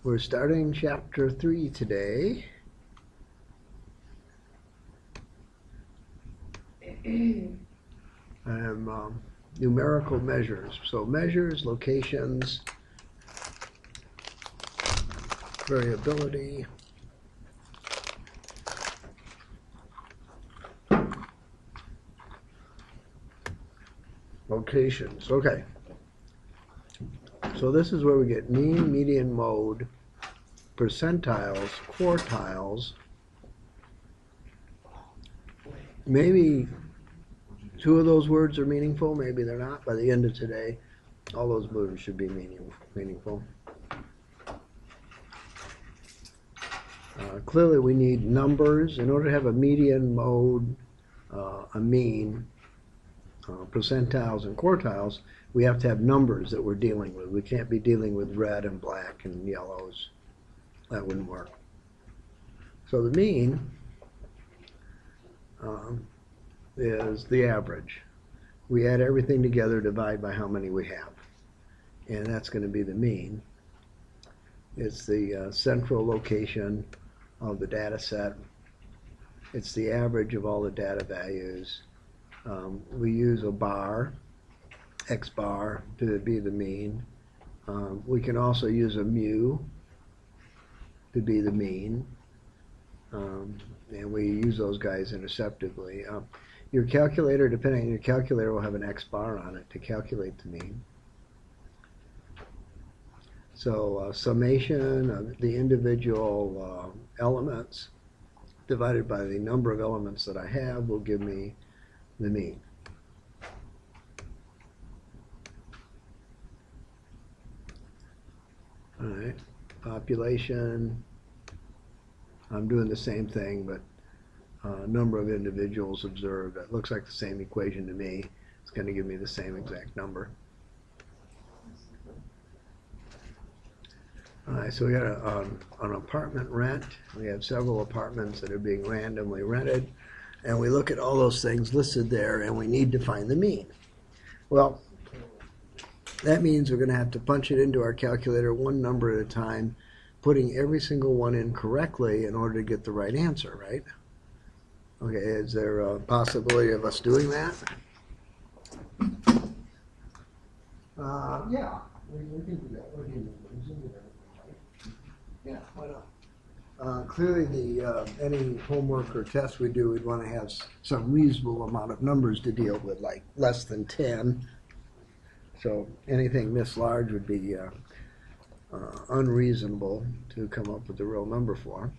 We're starting chapter 3 today. Numerical measures. So measures, locations, variability, locations. Okay. So this is where we get mean, median, mode, percentiles, quartiles. Maybe two of those words are meaningful, maybe they're not. By the end of today, all those words should be meaningful. Clearly we need numbers. In order to have a median, mode, a mean, percentiles and quartiles, we have to have numbers that we're dealing with. We can't be dealing with red and black and yellows. That wouldn't work. So the mean is the average. We add everything together, divide by how many we have. And that's going to be the mean. It's the central location of the data set. It's the average of all the data values. We use a bar, X bar, to be the mean. We can also use a mu to be the mean. And we use those guys interceptively. Your calculator, depending on your calculator, will have an X bar on it to calculate the mean. So summation of the individual elements divided by the number of elements that I have will give me the mean. All right, population. I'm doing the same thing, but number of individuals observed. It looks like the same equation to me. It's going to give me the same exact number. All right, so we got an apartment rent. We have several apartments that are being randomly rented, and we look at all those things listed there, and we need to find the mean. Well, that means we're going to have to punch it into our calculator one number at a time, putting every single one in correctly in order to get the right answer, right? Okay, is there a possibility of us doing that? Yeah, we can do that. We're human beings. We can do everything, right? Yeah, why not? Clearly, any homework or test we do, we'd want to have some reasonable amount of numbers to deal with, like less than 10. So anything this large would be unreasonable to come up with a real number for.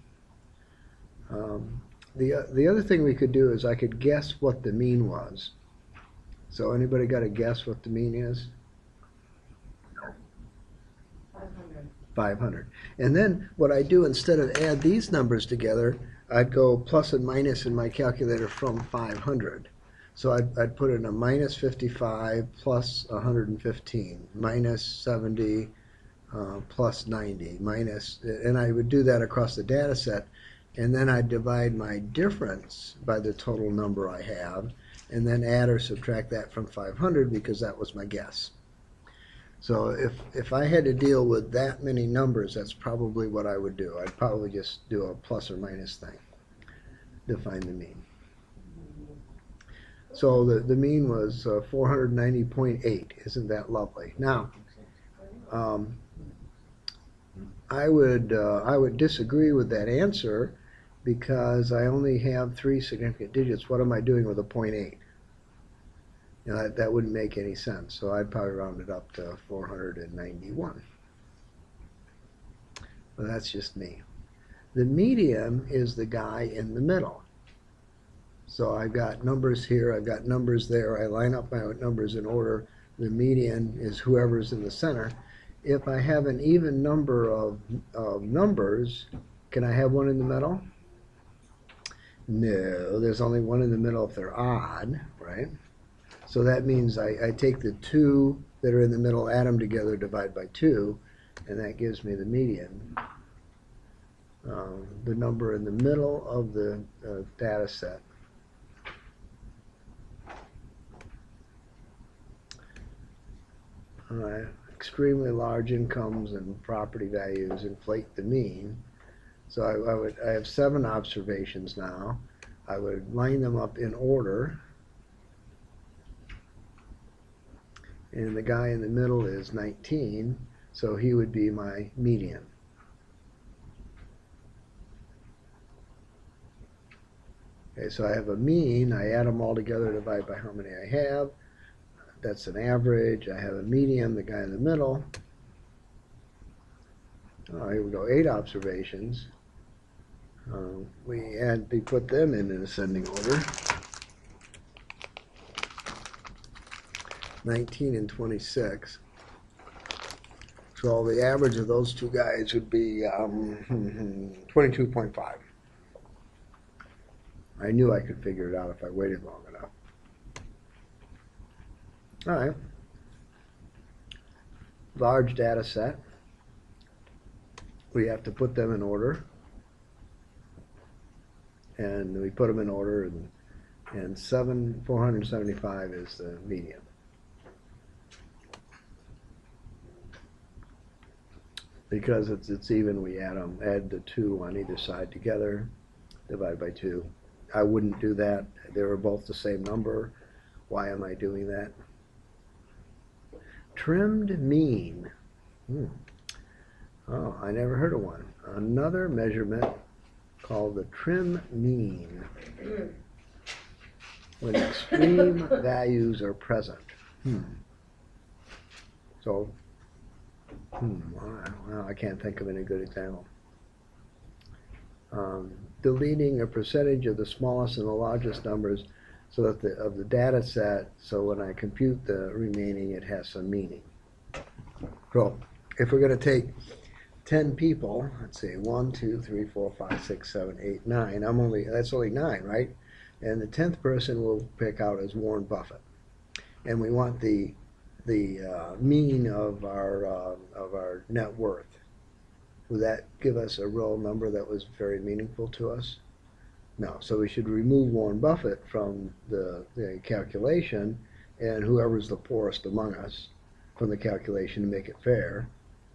The other thing we could do is I could guess what the mean was. So anybody got to guess what the mean is? 500. 500. And then what I do, instead of add these numbers together, I'd go plus and minus in my calculator from 500. So I'd put in a minus 55 plus 115, minus 70 plus 90, minus, and I would do that across the data set. And then I'd divide my difference by the total number I have, and then add or subtract that from 500 because that was my guess. So if I had to deal with that many numbers, that's probably what I would do. I'd probably just do a plus or minus thing to find the mean. So the mean was 490.8. Isn't that lovely? Now, I would disagree with that answer because I only have 3 significant digits. What am I doing with a 0.8? You know, that wouldn't make any sense. So I'd probably round it up to 491. Well, that's just me. The median is the guy in the middle. So I've got numbers here, I've got numbers there. I line up my numbers in order. The median is whoever's in the center. If I have an even number of numbers, can I have one in the middle? No, there's only one in the middle if they're odd, right? So that means I take the two that are in the middle, add them together, divide by 2, and that gives me the median. The number in the middle of the data set. All right. extremely large incomes and property values inflate the mean. So I have 7 observations now. I would line them up in order. And the guy in the middle is 19, so he would be my median. Okay, so I have a mean. I add them all together, divide by how many I have. That's an average. I have a median, the guy in the middle. Here we go, 8 observations. We put them in an ascending order. 19 and 26. So the average of those two guys would be 22.5. I knew I could figure it out if I waited long enough. All right. Large data set. We have to put them in order. And we put them in order, and 475 is the median. Because it's even, we add the 2 on either side together, divide by 2. I wouldn't do that. They were both the same number. Why am I doing that? Trimmed mean. Oh, I never heard of one. Another measurement called the trim mean. When extreme values are present. So, well, I can't think of any good example. Deleting a percentage of the smallest and the largest numbers so that of the data set, so when I compute the remaining, it has some meaning. So if we're going to take 10 people, let's see, 1, 2, 3, 4, 5, 6, 7, 8, 9. That's only 9, right? And the 10th person we'll pick out as Warren Buffett. And we want the mean of our net worth. Would that give us a real number that was very meaningful to us? No. So we should remove Warren Buffett from the calculation, and whoever's the poorest among us from the calculation to make it fair,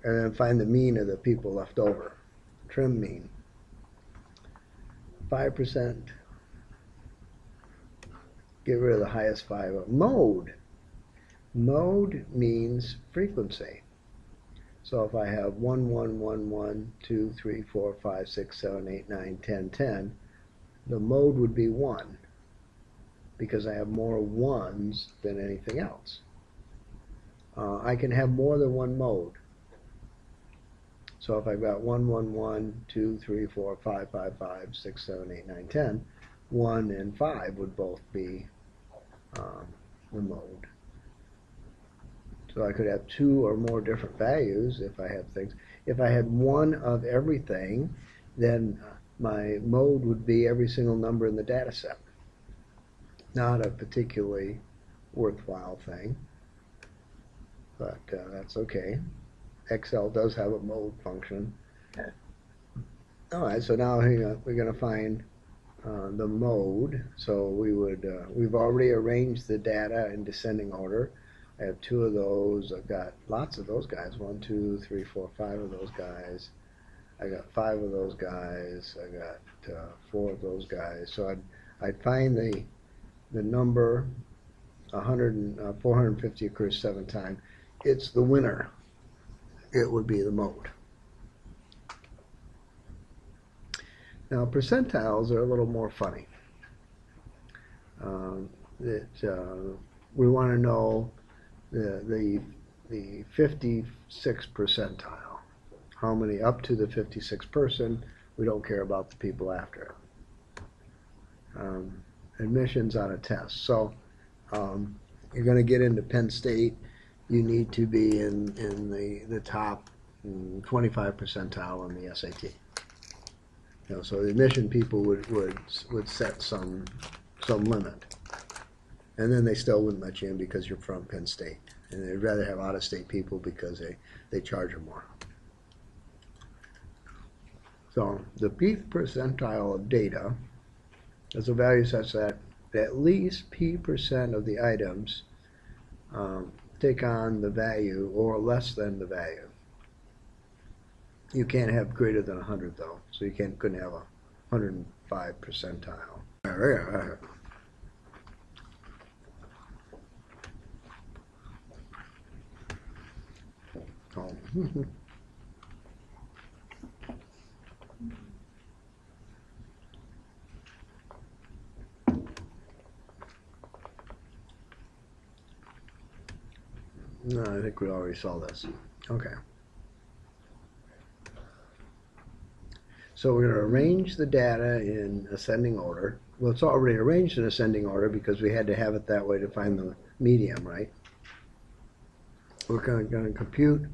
and then find the mean of the people left over. Trim mean. 5%. Get rid of the highest 5. Mode. Mode means frequency. So if I have 1, 1, 1, 1, 2, 3, 4, 5, 6, 7, 8, 9, 10, 10, the mode would be 1 because I have more 1s than anything else. I can have more than one mode. So if I've got 1, 1, 1, 2, 3, 4, 5, 5, 5, 6, 7, 8, 9, 10, 1 and 5 would both be the mode. So I could have 2 or more different values if I have things. If I had 1 of everything, then my mode would be every single number in the data set. Not a particularly worthwhile thing, but that's okay. Excel does have a mode function. All right, so now we're going to find the mode. So we've already arranged the data in descending order. I have 2 of those. I've got lots of those guys. 1, 2, 3, 4, 5 of those guys. I got 5 of those guys. I got 4 of those guys. So I'd find the number 450 occurs 7 times. It's the winner. It would be the mode. Now percentiles are a little more funny. We want to know the 56th percentile. How many up to the 56th person? We don't care about the people after it. Admissions on a test. So you're going to get into Penn State. You need to be in the top 25 percentile on the SAT. So the admission people would set some limit. And then they still wouldn't let you in because you're from Penn State. And they'd rather have out-of-state people because they charge them more. So the p percentile of data is a value such that at least p% of the items take on the value or less than the value. You can't have greater than 100 though, so you couldn't have a 105 percentile. Oh. No, I think we already saw this. Okay. So we're going to arrange the data in ascending order. Well, it's already arranged in ascending order because we had to have it that way to find the medium, right? We're going to compute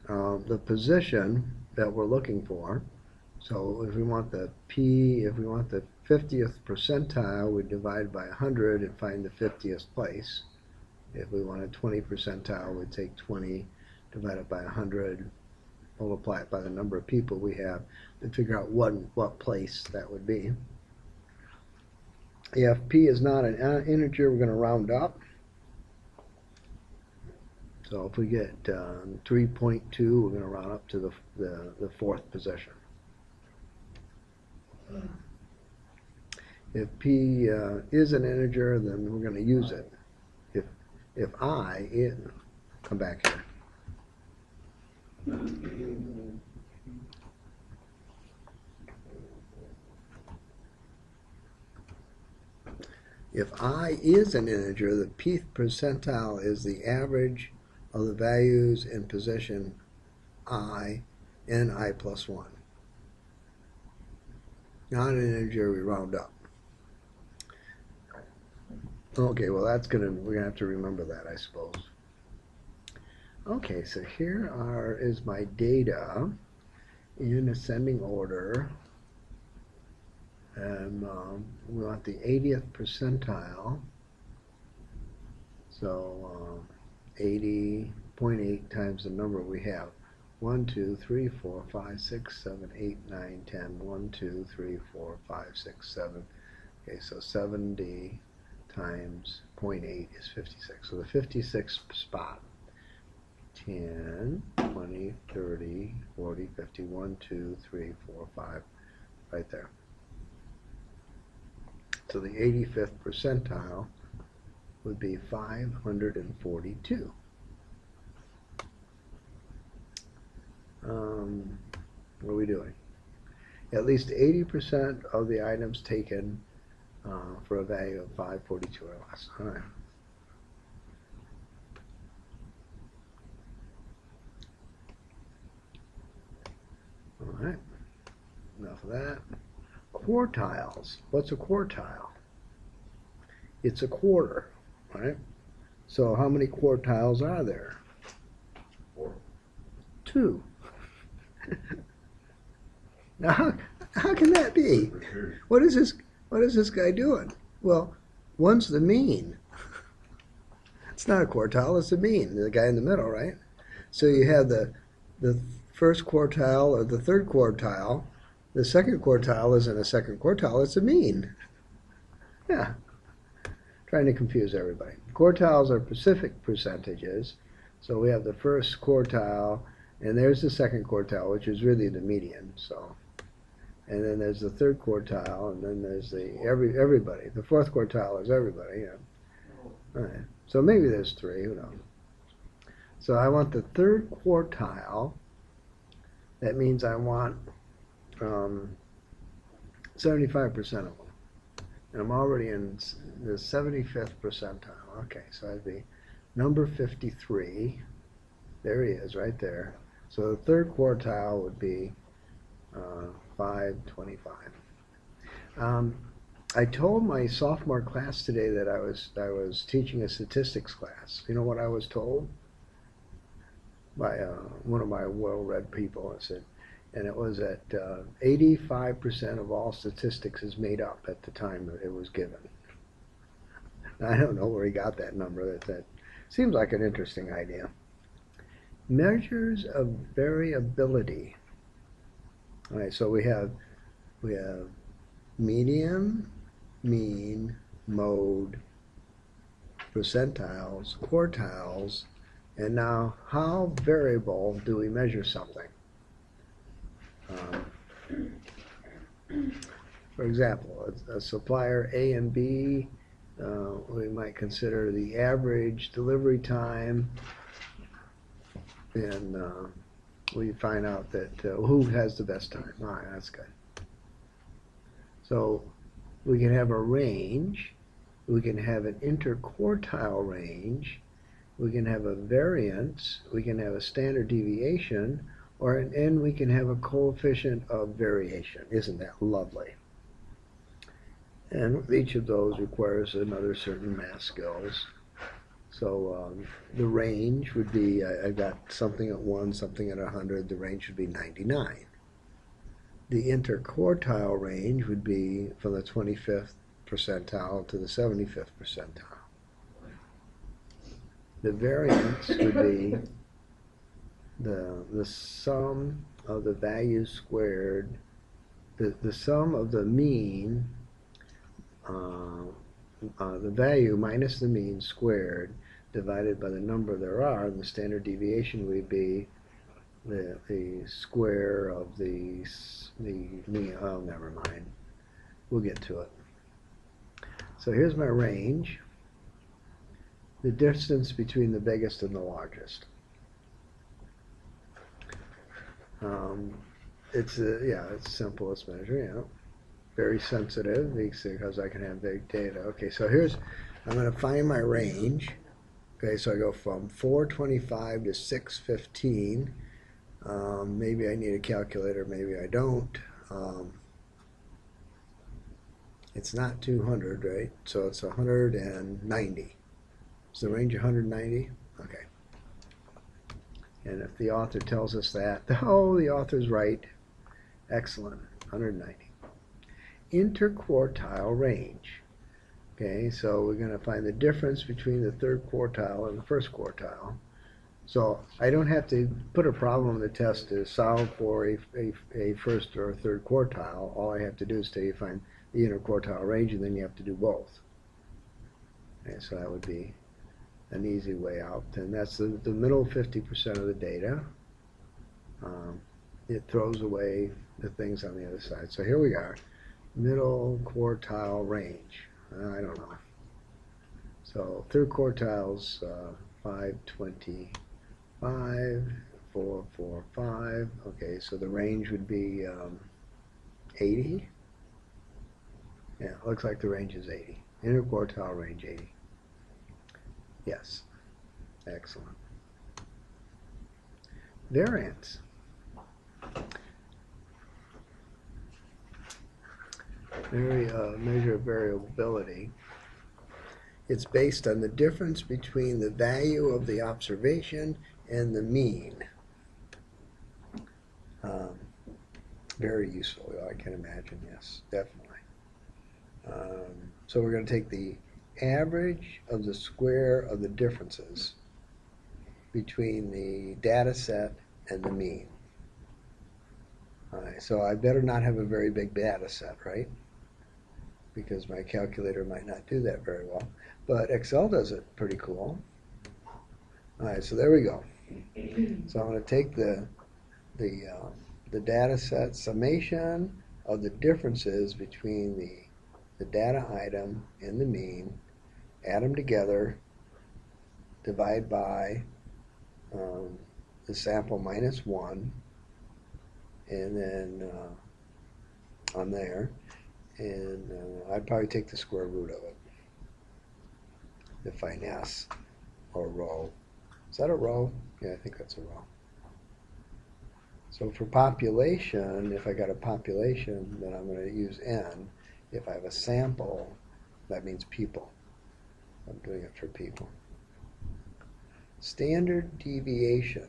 the position that we're looking for. So if we want the 50th percentile, we divide by 100 and find the 50th place. If we want a 20 percentile, we'd take 20, divide it by 100, multiply it by the number of people we have, and figure out what place that would be. If p is not an integer, we're going to round up. So if we get 3.2, we're going to round up to the fourth position. If p is an integer, then we're going to use it. If I is, come back here. If I is an integer, the pth percentile is the average of the values in position I and I plus 1. Not an integer, we round up. Okay, well we're gonna have to remember that, I suppose. Okay, so here is my data in ascending order, and we want the 80th percentile. So 80.8 times the number we have. 1, 2, 3, 4, 5, 6, 7, 8, 9, 10. 1, 2, 3, 4, 5, 6, 7. Okay, so 70 times 0.8 is 56. So the 56th spot. 10, 20, 30, 40, 50, 1, 2, 3, 4, 5, right there. So the 85th percentile would be 542. What are we doing? At least 80% of the items taken for a value of 542 or less. All right. All right. Enough of that. Quartiles. What's a quartile? It's a quarter, right? So how many quartiles are there? 4. 2. Now, how can that be? What is this guy doing? Well, one's the mean. It's not a quartile, it's the mean, the guy in the middle, right? So you have the first quartile or the third quartile. The second quartile isn't a second quartile, it's a mean. Yeah. Trying to confuse everybody. Quartiles are specific percentages. So we have the first quartile, and there's the second quartile, which is really the median. So, and then there's the third quartile, and then there's the everybody. The fourth quartile is everybody. Yeah. All right. So maybe there's 3. Who knows? So I want the third quartile. That means I want 75% of them. And I'm already in the 75th percentile. Okay, so that'd be number 53. There he is, right there. So the third quartile would be 525. I told my sophomore class today that I was teaching a statistics class. You know what I was told? By one of my well-read people. I said, and it was that 85% of all statistics is made up at the time that it was given. I don't know where he got that number. That seems like an interesting idea. Measures of variability. All right, so we have median, mean, mode, percentiles, quartiles, and now how variable do we measure something? For example, a supplier A and B, we might consider the average delivery time, and we find out that who has the best time. All right, that's good. So we can have a range, we can have an interquartile range, we can have a variance, we can have a standard deviation, and we can have a coefficient of variation. Isn't that lovely? And each of those requires another certain math skills. So the range would be, I got something at 1, something at 100, the range would be 99. The interquartile range would be from the 25th percentile to the 75th percentile. The variance would be the sum of the values squared, the sum of the mean, the value minus the mean squared divided by the number there are, and the standard deviation would be the square of the mean. Oh, never mind. We'll get to it. So here's my range. The distance between the biggest and the largest. It's the simplest measure, yeah. Very sensitive because I can have big data. Okay, so I'm going to find my range. Okay, so I go from 425 to 615. Maybe I need a calculator, maybe I don't. It's not 200, right? So it's 190. Is the range 190? Okay. And if the author tells us that, oh, the author's right. Excellent. 190. Interquartile range. Okay, so we're going to find the difference between the third quartile and the first quartile. So I don't have to put a problem in the test to solve for a first or a third quartile. All I have to do is find the interquartile range, and then you have to do both. Okay, so that would be an easy way out. And that's the middle 50% of the data. It throws away the things on the other side. So here we are, middle quartile range. I don't know. So third quartile's 525, 445. Okay, so the range would be 80. Yeah, looks like the range is 80. Interquartile range 80. Yes. Excellent. Variance. Measure of variability. It's based on the difference between the value of the observation and the mean. Very useful, I can imagine, yes, definitely. So we're going to take the average of the square of the differences between the data set and the mean. All right, so I better not have a very big data set, right? Because my calculator might not do that very well. But Excel does it pretty cool. All right, so there we go. So I'm going to take the data set summation of the differences between the data item and the mean, add them together, divide by the sample minus 1, and then on there, and I'd probably take the square root of it, define S, or row. Is that a row? Yeah, I think that's a row. So for population, if I got a population, then I'm going to use N. If I have a sample, that means people. I'm doing it for people. Standard deviation.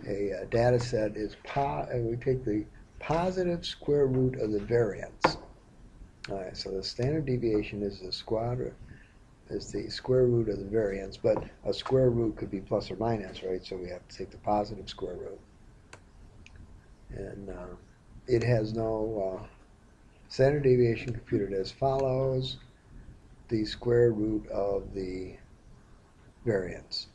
A data set is and we take the positive square root of the variance. All right, so the standard deviation is the square root of the variance, but a square root could be plus or minus, right? So we have to take the positive square root. And it has no Standard deviation computed as follows: the square root of the variance.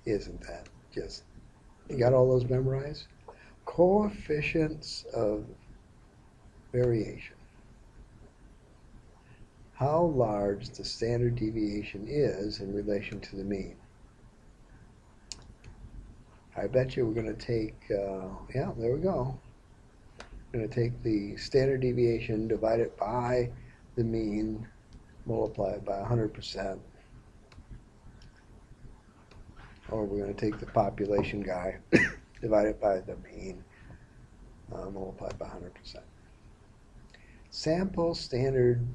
Isn't that just, you got all those memorized? Coefficients of variation. How large the standard deviation is in relation to the mean. I bet you we're going to take, yeah, there we go. We're going to take the standard deviation, divide it by the mean, multiply it by 100%. Or we're going to take the population guy, divide it by the mean, multiplied by 100%. Sample standard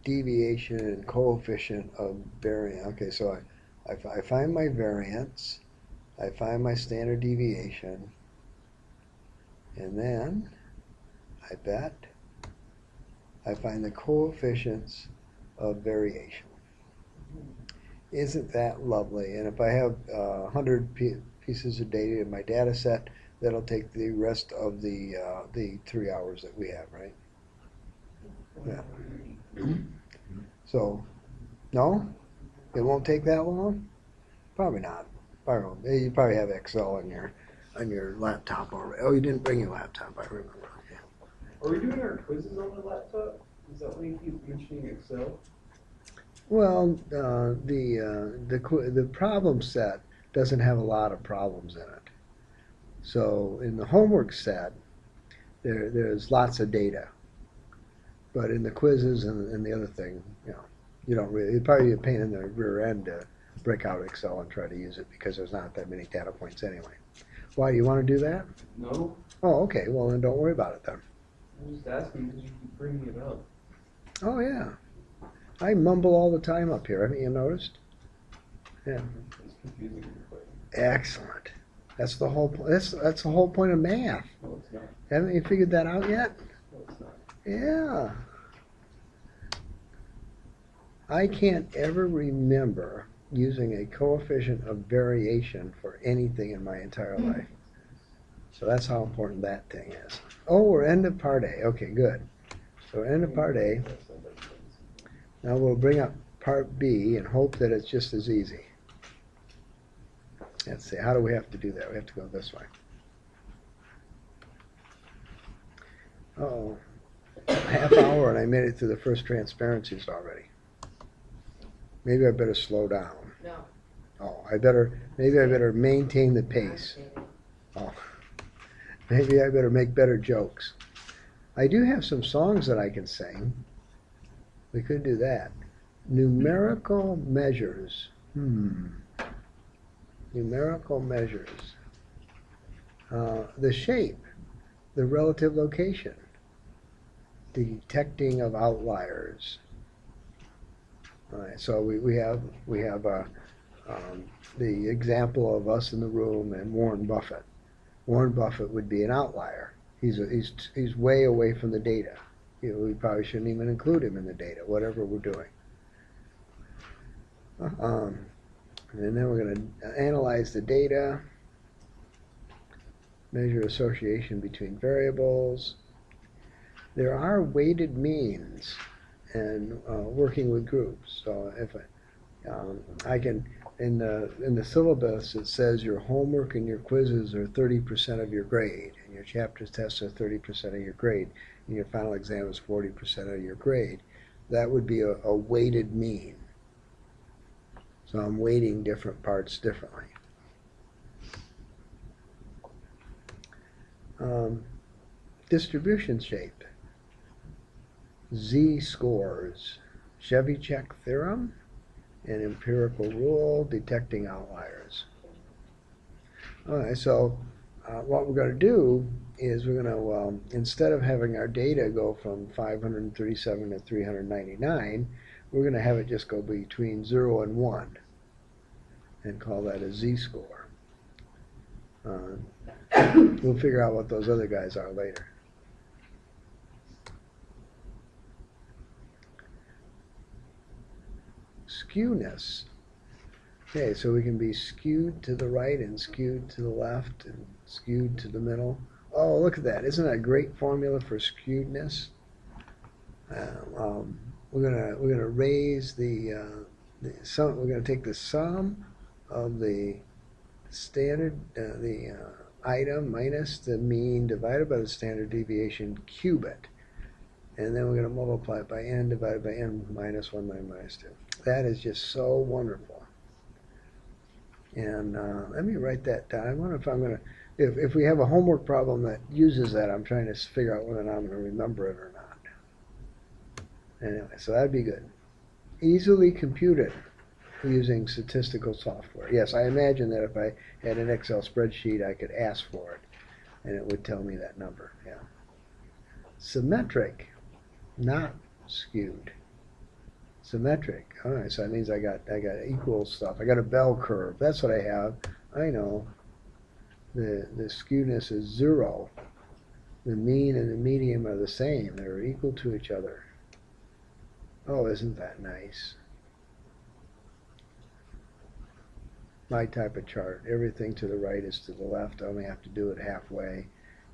deviation and coefficient of variance. Okay, so I find my variance, I find my standard deviation, and then I bet I find the coefficients of variation. Isn't that lovely? And if I have 100 pieces of data in my data set, that'll take the rest of the 3 hours that we have, right? Yeah. So, no? It won't take that long? Probably not. Probably won't. You probably have Excel on your laptop already. Oh, you didn't bring your laptop, I remember. Okay. Are we doing our quizzes on the laptop? Is that why you keep mentioning Excel? Well, the problem set doesn't have a lot of problems in it. So in the homework set, there's lots of data. But in the quizzes and the other thing, you don't really, it'd probably be a pain in the rear end to break out Excel and try to use it because there's not that many data points anyway. Why, you want to do that? No. Oh, okay, well then don't worry about it then. I'm just asking because you keep bringing it up. Oh yeah. I mumble all the time up here, haven't you noticed? Yeah. It's confusing. Excellent. That's the whole that's the whole point of math. No, it's not. Haven't you figured that out yet? No, it's not. Yeah. I can't ever remember using a coefficient of variation for anything in my entire life. So that's how important that thing is. Oh, we're end of part A. Okay, good. So end of part A. Now we'll bring up part B and hope that it's just as easy. Let's see, how do we have to do that? We have to go this way. Uh-oh. A half hour and I made it through the first transparencies already. Maybe I better slow down. No. Oh, maybe I better maintain the pace. Oh, maybe I better make better jokes. I do have some songs that I can sing. We could do that. Numerical measures. Numerical measures. The shape, the relative location, detecting of outliers. All right, so we have the example of us in the room and Warren Buffett. Warren Buffett would be an outlier. He's way away from the data. We probably shouldn't even include him in the data, whatever we're doing. And then we're going to analyze the data, measure association between variables. There are weighted means and working with groups. So if I can, in the syllabus, it says your homework and your quizzes are 30% of your grade, and your chapter tests are 30% of your grade, and your final exam is 40% of your grade. That would be a weighted mean. So I'm weighting different parts differently. Distribution shape. Z-scores. Chebyshev theorem, an empirical rule, detecting outliers. All right, so what we're going to do is we're going to, instead of having our data go from 537 to 399, we're going to have it just go between 0 and 1 and call that a z-score. We'll figure out what those other guys are later. Skewness. Okay, so we can be skewed to the right and skewed to the left and skewed to the middle. Oh, look at that. Isn't that a great formula for skewedness? We're gonna raise the sum. We're gonna take the sum of the standard the item minus the mean divided by the standard deviation, cube it, and then we're going to multiply it by n divided by n minus 1 minus 2. That is just so wonderful. And let me write that down. I wonder if I'm going to, if we have a homework problem that uses that, I'm trying to figure out whether or not I'm going to remember it or not. Anyway, so that'd be good. Easily computed using statistical software. Yes, I imagine that if I had an Excel spreadsheet, I could ask for it, and it would tell me that number. Yeah. Symmetric, not skewed. Symmetric. All right, so that means I got equal stuff. I got a bell curve. That's what I have. I know. The skewness is 0. The mean and the median are the same. They're equal to each other. Oh, isn't that nice? My type of chart. Everything to the right is to the left. I only have to do it halfway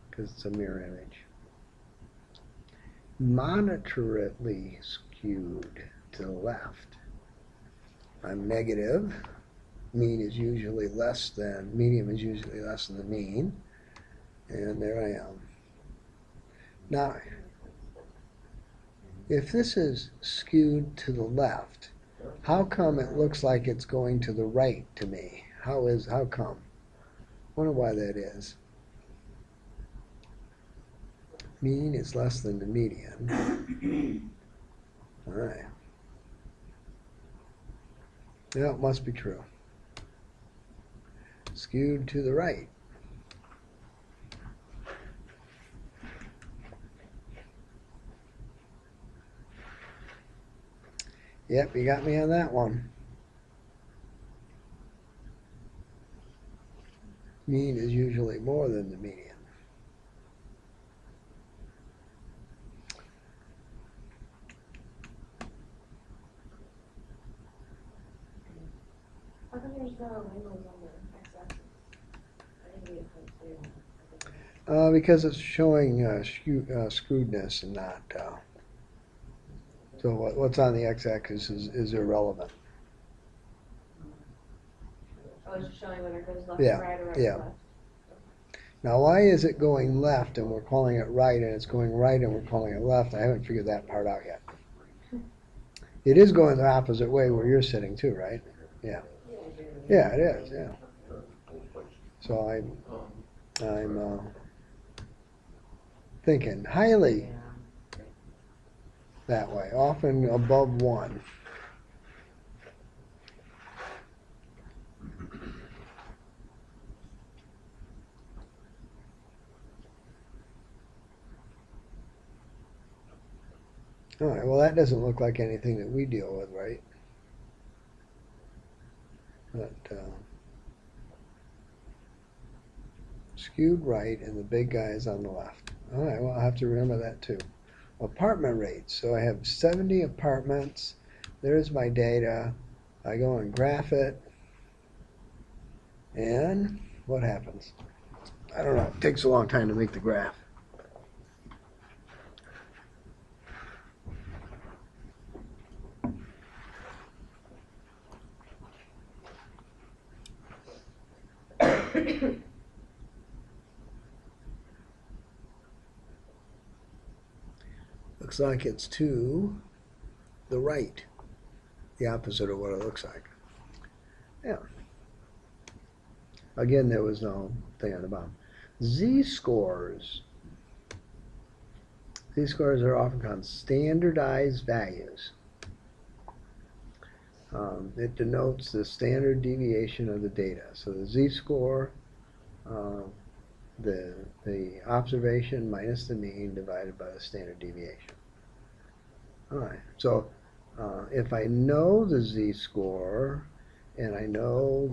because it's a mirror image. Moderately skewed to the left. I'm negative. Mean is usually less than, median is usually less than the mean. And there I am. Now, if this is skewed to the left, how come it looks like it's going to the right to me? How come? I wonder why that is. Mean is less than the median. All right. Yeah, it must be true. Skewed to the right. Yep, you got me on that one. Mean is usually more than the median. How come there's no labels on the x-axis? I didn't get it from clear. Because it's showing screwedness and not. So what's on the x-axis is irrelevant. Oh, it's just showing whether it goes left Yeah, to right or right yeah. to left. Now, why is it going left and we're calling it right, and it's going right and we're calling it left? I haven't figured that part out yet. It is going the opposite way where you're sitting too, right? Yeah. Yeah, it is. Yeah. So I'm thinking highly that way, often above 1. All right, well, that doesn't look like anything that we deal with, right? But skewed right and the big guy is on the left. All right, well, I'll have to remember that too. Apartment rates. So I have 70 apartments. There's my data. I go and graph it. And what happens? I don't know. It takes a long time to make the graph. Looks like it's to the right, the opposite of what it looks like. Yeah. Again, there was no thing on the bottom. Z-scores. Z-scores are often called standardized values. It denotes the standard deviation of the data. So the z-score, the observation minus the mean divided by the standard deviation. All right. So if I know the z-score and I know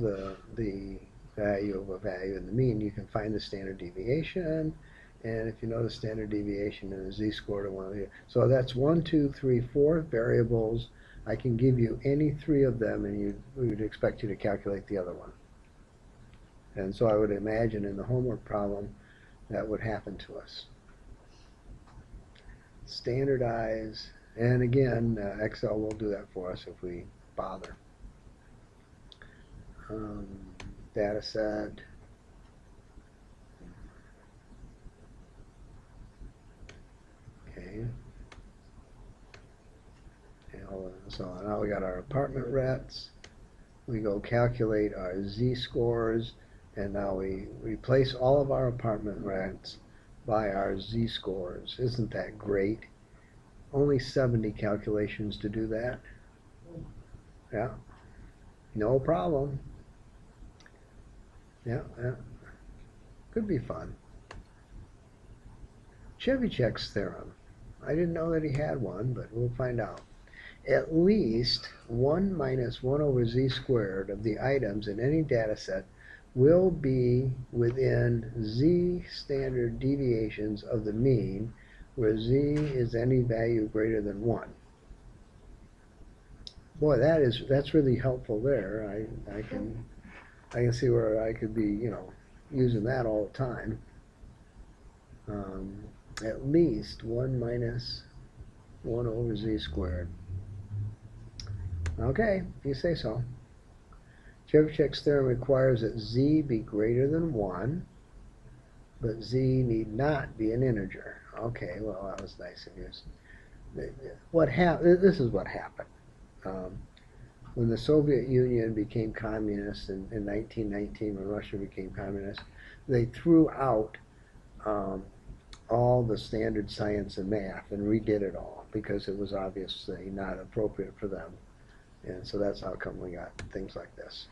the value of a value in the mean, you can find the standard deviation. And if you know the standard deviation and the z-score to one of the, so that's 1, 2, 3, 4 variables. I can give you any 3 of them, and we would expect you to calculate the other one. And so I would imagine in the homework problem, that would happen to us. Standardize, and again, Excel will do that for us if we bother. Data set. Okay. So now we got our apartment rents. We go calculate our z-scores, and now we replace all of our apartment rents by our z-scores. Isn't that great? Only 70 calculations to do that. Yeah, no problem. Yeah, could be fun. Chevyshev's theorem. I didn't know that he had one, but we'll find out. At least 1 minus 1 over z squared of the items in any data set will be within z standard deviations of the mean, where z is any value greater than 1. Boy, that's really helpful there. I can see where I could be, using that all the time. At least 1 minus 1 over z squared. Okay, if you say so. Chevyshev's theorem requires that z be greater than 1, but z need not be an integer. Okay, well, that was nice of you. This is what happened. When the Soviet Union became communist in 1919, when Russia became communist, they threw out all the standard science and math and redid it all because it was obviously not appropriate for them. And so that's how come we got things like this.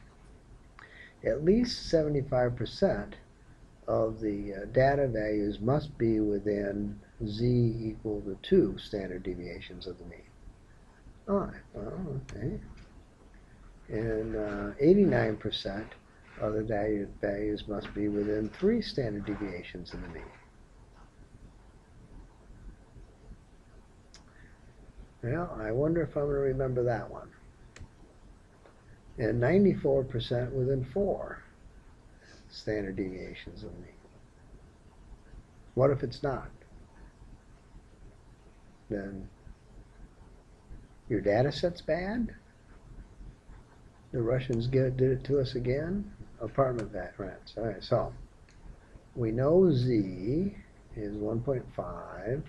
At least 75% of the data values must be within z equal to 2 standard deviations of the mean. All right, well, okay. And 89% of the values must be within 3 standard deviations of the mean. Well, I wonder if I'm going to remember that one. And 94% within 4 standard deviations of the mean. What if it's not? Then your data set's bad? The Russians did it to us again? Apartment rents. All right, so we know z is 1.5.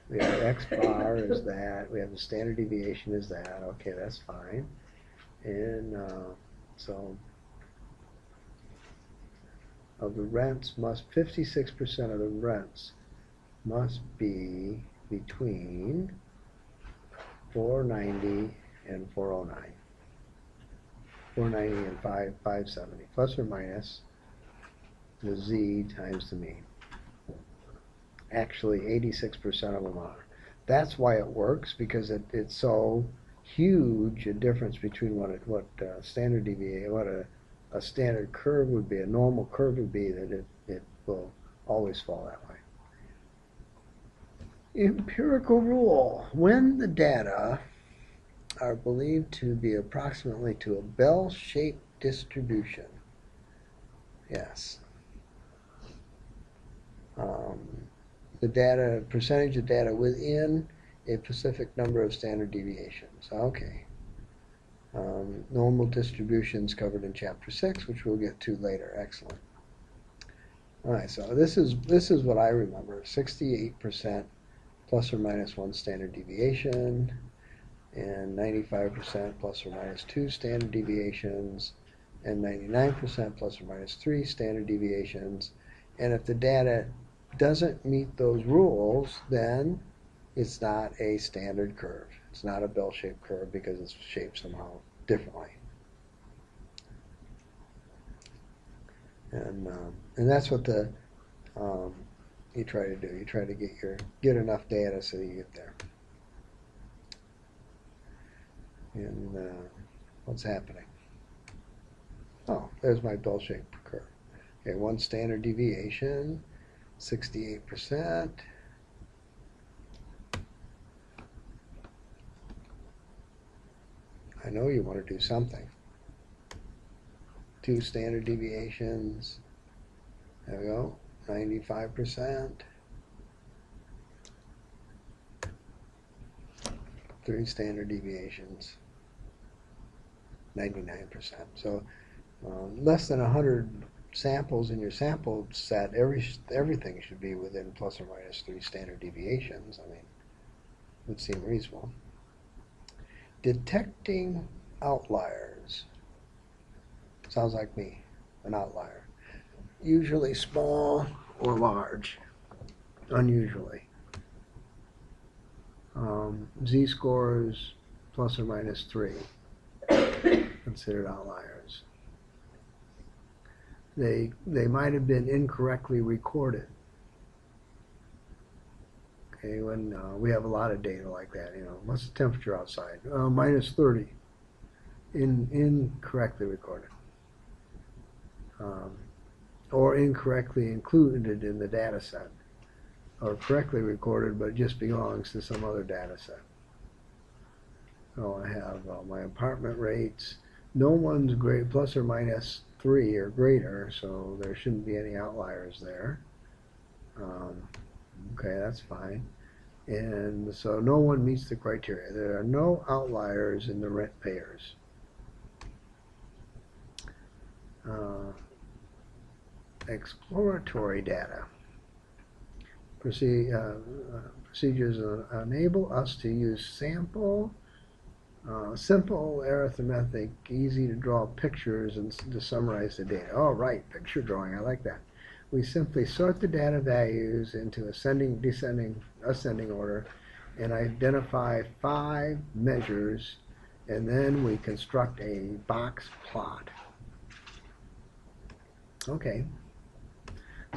We have x bar is that. We have the standard deviation is that. Okay, that's fine. And so of the rents 56% of the rents must be between 490 and 409. 490 and 570, plus or minus the z times the mean. Actually, 86% of them are. That's why it works, because it's so huge a difference between what standard deviation, what a standard curve would be, a normal curve would be, that it will always fall that way. Empirical rule. When the data are believed to be approximately to a bell-shaped distribution, yes, the percentage of data within a specific number of standard deviations. Okay. Normal distributions covered in chapter 6, which we'll get to later. Excellent. All right, so this is what I remember: 68% plus or minus 1 standard deviation, and 95% plus or minus 2 standard deviations, and 99% plus or minus 3 standard deviations. And if the data doesn't meet those rules, then it's not a standard curve. It's not a bell-shaped curve because it's shaped somehow differently. And that's what you try to do. You try to get enough data so you get there. And what's happening? Oh, there's my bell-shaped curve. Okay, 1 standard deviation, 68%. I know you want to do something. 2 standard deviations. There we go. 95%. 3 standard deviations, 99%. So less than 100 samples in your sample set, everything should be within plus or minus 3 standard deviations. I mean, would seem reasonable. Detecting outliers. Sounds like me, an outlier. Usually small or large, unusually. Z-scores plus or minus 3, considered outliers. They might have been incorrectly recorded. Okay, when we have a lot of data like that, what's the temperature outside? Minus 30. Incorrectly recorded. Or incorrectly included in the data set. Or correctly recorded, but it just belongs to some other data set. So I have my apartment rates. No one's great, plus or minus 3 or greater, so there shouldn't be any outliers there. Okay, that's fine. And so no one meets the criteria. There are no outliers in the rent payers. Exploratory data. Procedures enable us to use simple arithmetic, easy to draw pictures and to summarize the data. Oh, right, picture drawing, I like that. We simply sort the data values into ascending, descending, ascending order and identify 5 measures, and then we construct a box plot. Okay.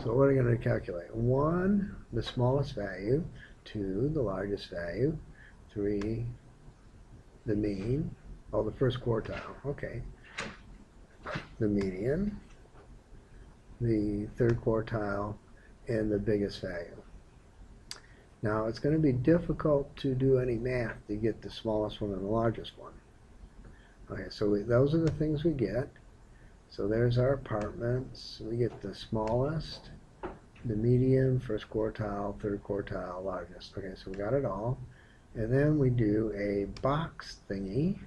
So what are we going to calculate? 1, the smallest value. 2, the largest value. 3, the mean. Oh, the first quartile. Okay. The median. The third quartile. And the biggest value. Now, it's going to be difficult to do any math to get the smallest one and the largest one. Okay, so those are the things we get. So there's our apartments. We get the smallest, the median, first quartile, third quartile, largest. Okay, so we got it all. And then we do a box thingy.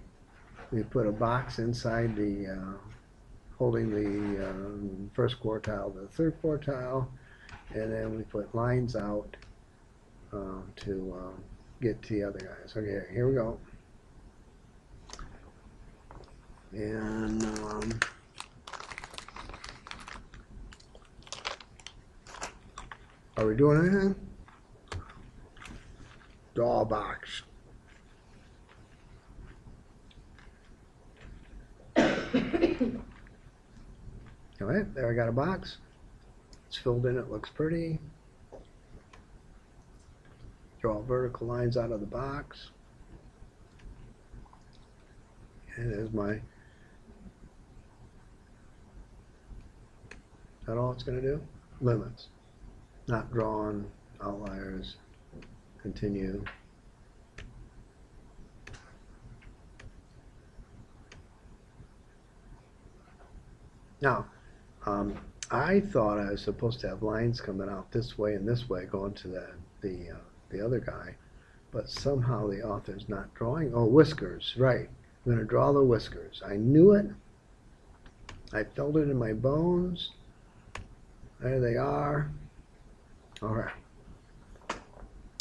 We put a box inside the, holding the first quartile to the third quartile. And then we put lines out to get to the other guys. Okay, here we go. And are we doing anything? Draw a box. All right, there I got a box. It's filled in, it looks pretty. Draw vertical lines out of the box. And there's my, is that all it's going to do? Limits. Not drawn, outliers, continue. Now, I thought I was supposed to have lines coming out this way and this way going to the other guy, but somehow the author's not drawing. Oh, whiskers, right. I'm going to draw the whiskers. I knew it. I felt it in my bones. There they are. All right.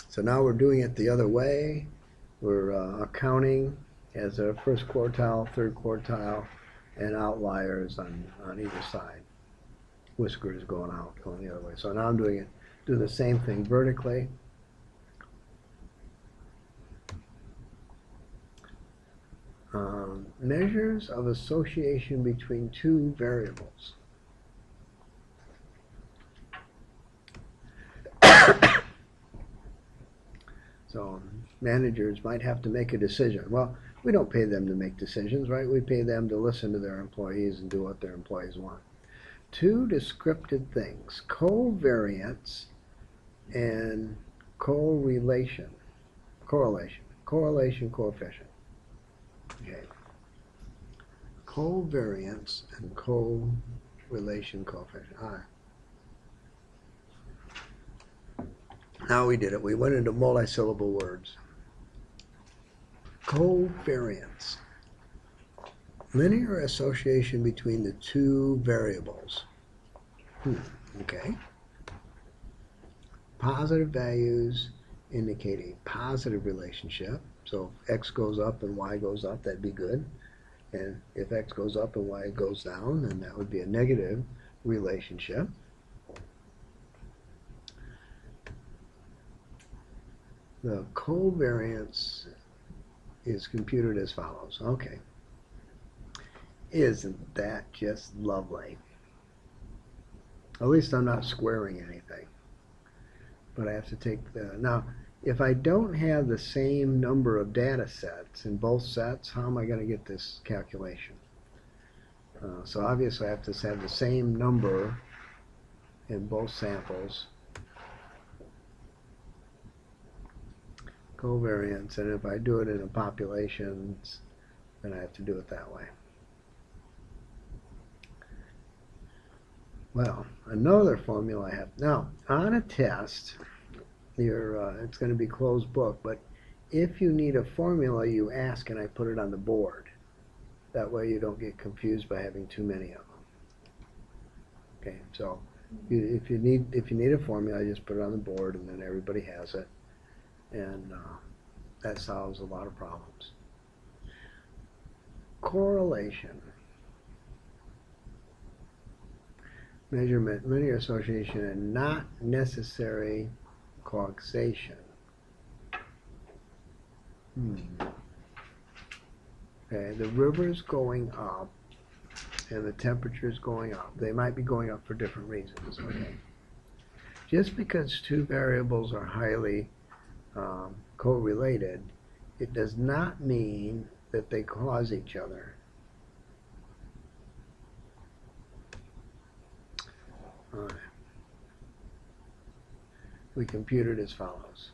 So now we're doing it the other way. We're accounting as a first quartile, third quartile, and outliers on either side. Whiskers going out, going the other way. So now I'm doing the same thing vertically. Measures of association between 2 variables. So managers might have to make a decision. Well, we don't pay them to make decisions, right? We pay them to listen to their employees and do what their employees want. 2 descriptive things, covariance and correlation coefficient. Okay. Covariance and correlation coefficient. All right. Now we did it. We went into multi-syllable words. Covariance. Linear association between the two variables. Okay. Positive values indicate a positive relationship. So if x goes up and y goes up, that'd be good. And if x goes up and y goes down, then that would be a negative relationship. The covariance is computed as follows. Okay. Isn't that just lovely? At least I'm not squaring anything. But I have to take the... Now, if I don't have the same number of data sets in both sets, how am I going to get this calculation? So obviously I have to have the same number in both samples. Covariance, and if I do it in a populations, then I have to do it that way. Well, another formula I have. Now, on a test, it's going to be closed book, but if you need a formula, you ask and I put it on the board. That way you don't get confused by having too many of them. Okay, so if you need a formula, just put it on the board and then everybody has it. And that solves a lot of problems. Correlation. Measurement, linear association, and not necessary causation. Okay, the river's going up and the temperature's going up. They might be going up for different reasons. Okay. Just because two variables are highly correlated, it does not mean that they cause each other. We compute it as follows.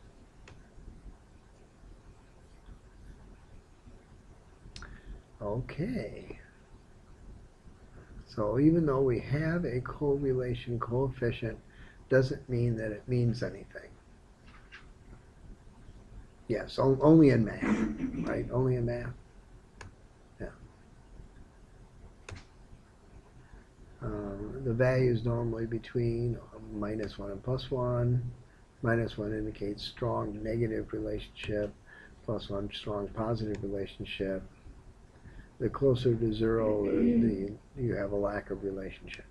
Okay. So even though we have a correlation coefficient, doesn't mean that it means anything. Yes, only in math, right? Only in math. Yeah. The value is normally between -1 and +1. -1 indicates strong negative relationship, +1 strong positive relationship. The closer to 0, you have a lack of relationship.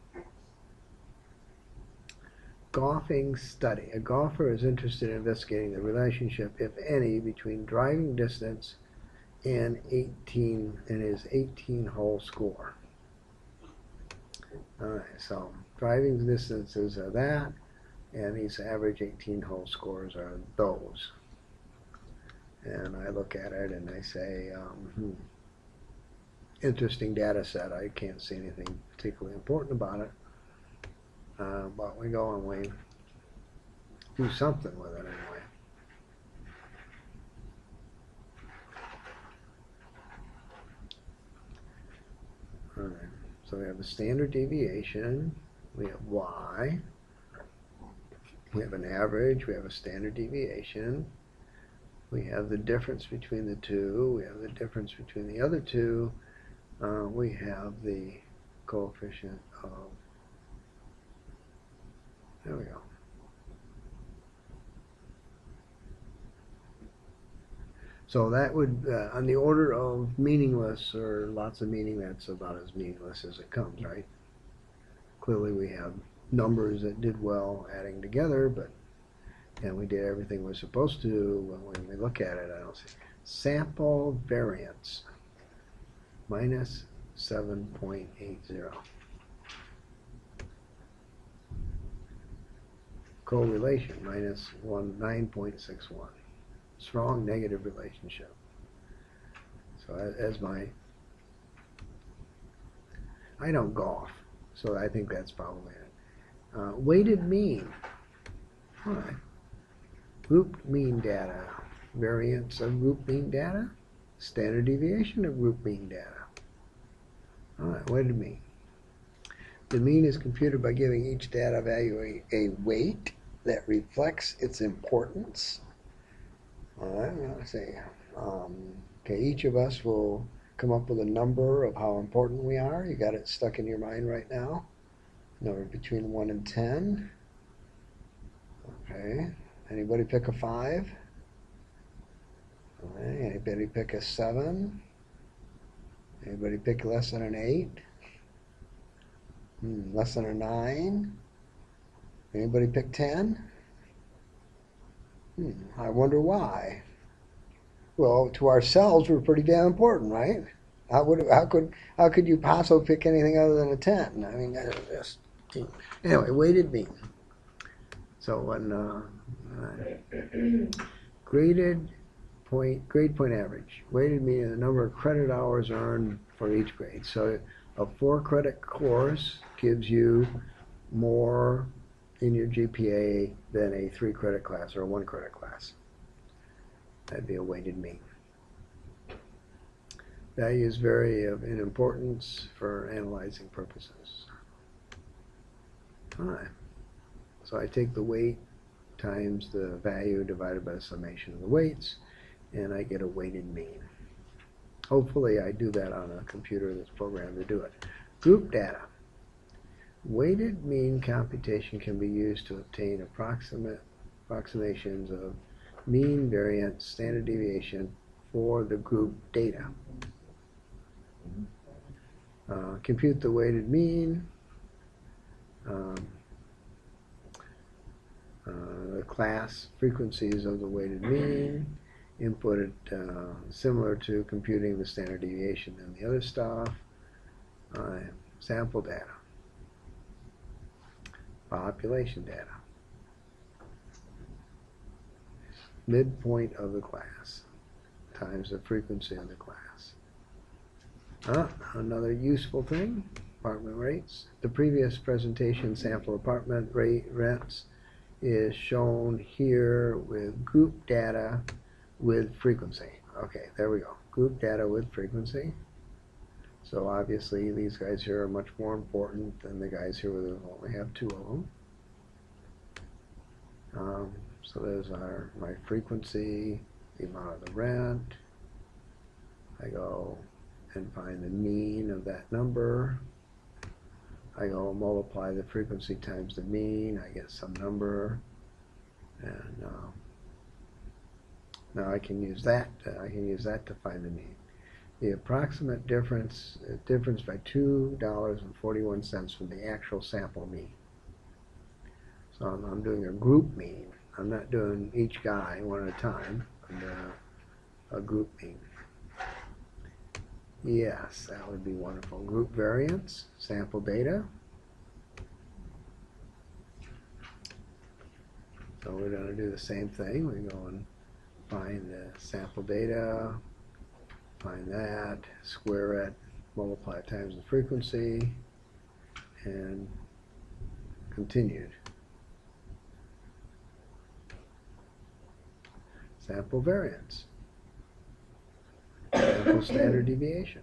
Golfing study. A golfer is interested in investigating the relationship, if any, between driving distance and his 18-hole score. Alright, so driving distances are that, and his average 18-hole scores are those. And I look at it and I say, interesting data set. I can't see anything particularly important about it. But we go and we do something with it anyway. Alright, so we have a standard deviation, we have y, we have an average, we have a standard deviation, we have the difference between the two, we have the difference between the other two, we have the coefficient of, there we go. So that would, on the order of meaningless or lots of meaning, that's about as meaningless as it comes, right? Clearly we have numbers that did well adding together, and we did everything we're supposed to. When we look at it, I don't see. Sample variance, minus 7.80. Correlation, minus 9.61. Strong negative relationship. So as I don't golf, so I think that's probably it. Weighted mean. All right. Grouped mean data. Variance of group mean data. Standard deviation of group mean data. All right, weighted mean. The mean is computed by giving each data value a weight that reflects its importance. Let's see. Okay, each of us will come up with a number of how important we are. You got it stuck in your mind right now. Number between 1 and 10. Okay. Anybody pick a 5? Okay. Anybody pick a 7? Anybody pick less than an 8? Less than a 9? Anybody pick 10? I wonder why. Well, to ourselves, we're pretty damn important, right? How could you possibly pick anything other than a 10? I mean, that's just anyway. Weighted mean. So when grade point average, weighted mean is the number of credit hours earned for each grade. So a 4-credit course gives you more in your GPA than a 3-credit class or a 1-credit class. That'd be a weighted mean. Values vary in importance for analyzing purposes. All right. So I take the weight times the value divided by the summation of the weights, and I get a weighted mean. Hopefully I do that on a computer that's programmed to do it. Group data. Weighted mean computation can be used to obtain approximations of mean, variance, standard deviation for the group data. Compute the weighted mean, the class frequencies of the weighted mean, input it similar to computing the standard deviation and the other stuff, sample data, population data, midpoint of the class times the frequency of the class. Another useful thing, apartment rates. The previous presentation sample apartment rents is shown here with group data with frequency. Okay, there we go. Group data with frequency. So obviously these guys here are much more important than the guys here who only have 2 of them. So there's my frequency, the amount of the rent. I go and find the mean of that number. I go multiply the frequency times the mean. I get some number, and now I can use that. To find the mean. The approximate difference by $2.41 from the actual sample mean. So I'm doing a group mean. I'm not doing each guy one at a time. I'm doing a group mean. Yes, that would be wonderful. Group variance, sample data. So we're going to do the same thing. We go and find the sample data, find that, square it, multiply it times the frequency, and continued. Sample variance. Sample standard deviation.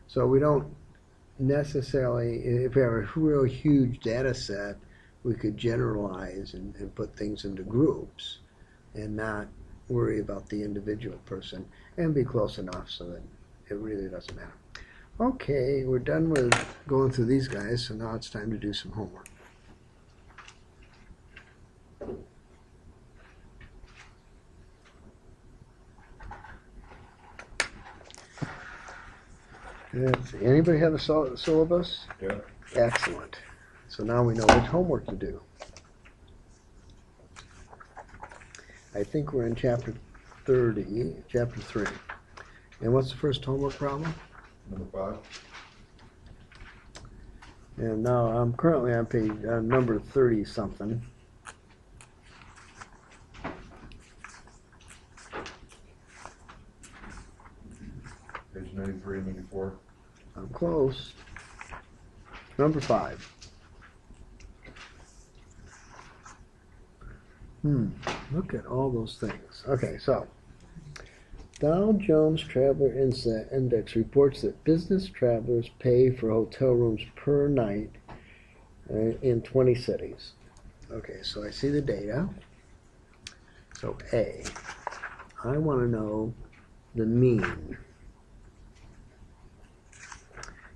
So we don't necessarily, if we have a real huge data set, we could generalize and put things into groups and not worry about the individual person and be close enough so that it really doesn't matter. Okay, we're done with going through these guys, so now it's time to do some homework. Let's see. Anybody have a syllabus? Yeah. Excellent. So now we know which homework to do. I think we're in chapter 3. And what's the first homework problem? Number 5. And now I'm currently on page number 30 something. Page 93 and 94. I'm close. Number 5. Look at all those things. Okay, so Dow Jones Traveler Index reports that business travelers pay for hotel rooms per night in 20 cities. Okay, so I see the data. So A, I want to know the mean.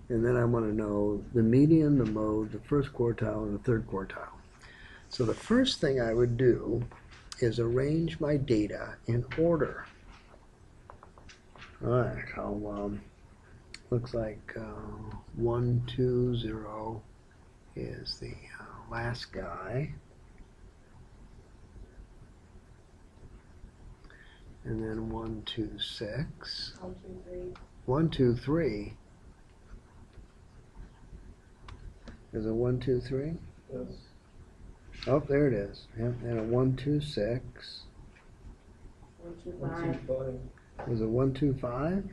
And then I want to know the median, the mode, the first quartile, and the third quartile. So the first thing I would do is arrange my data in order. All right, so looks like 1, 2, 0 is the last guy. And then 1, 2, 6. 1, 2, 3. 1, 2, 3. Is it 1, 2, 3? Yes. Oh, there it is. Yep, and a 1, 2, 6. 1, 2, 1, 5. 2, 5. Was it 1, 2, 5?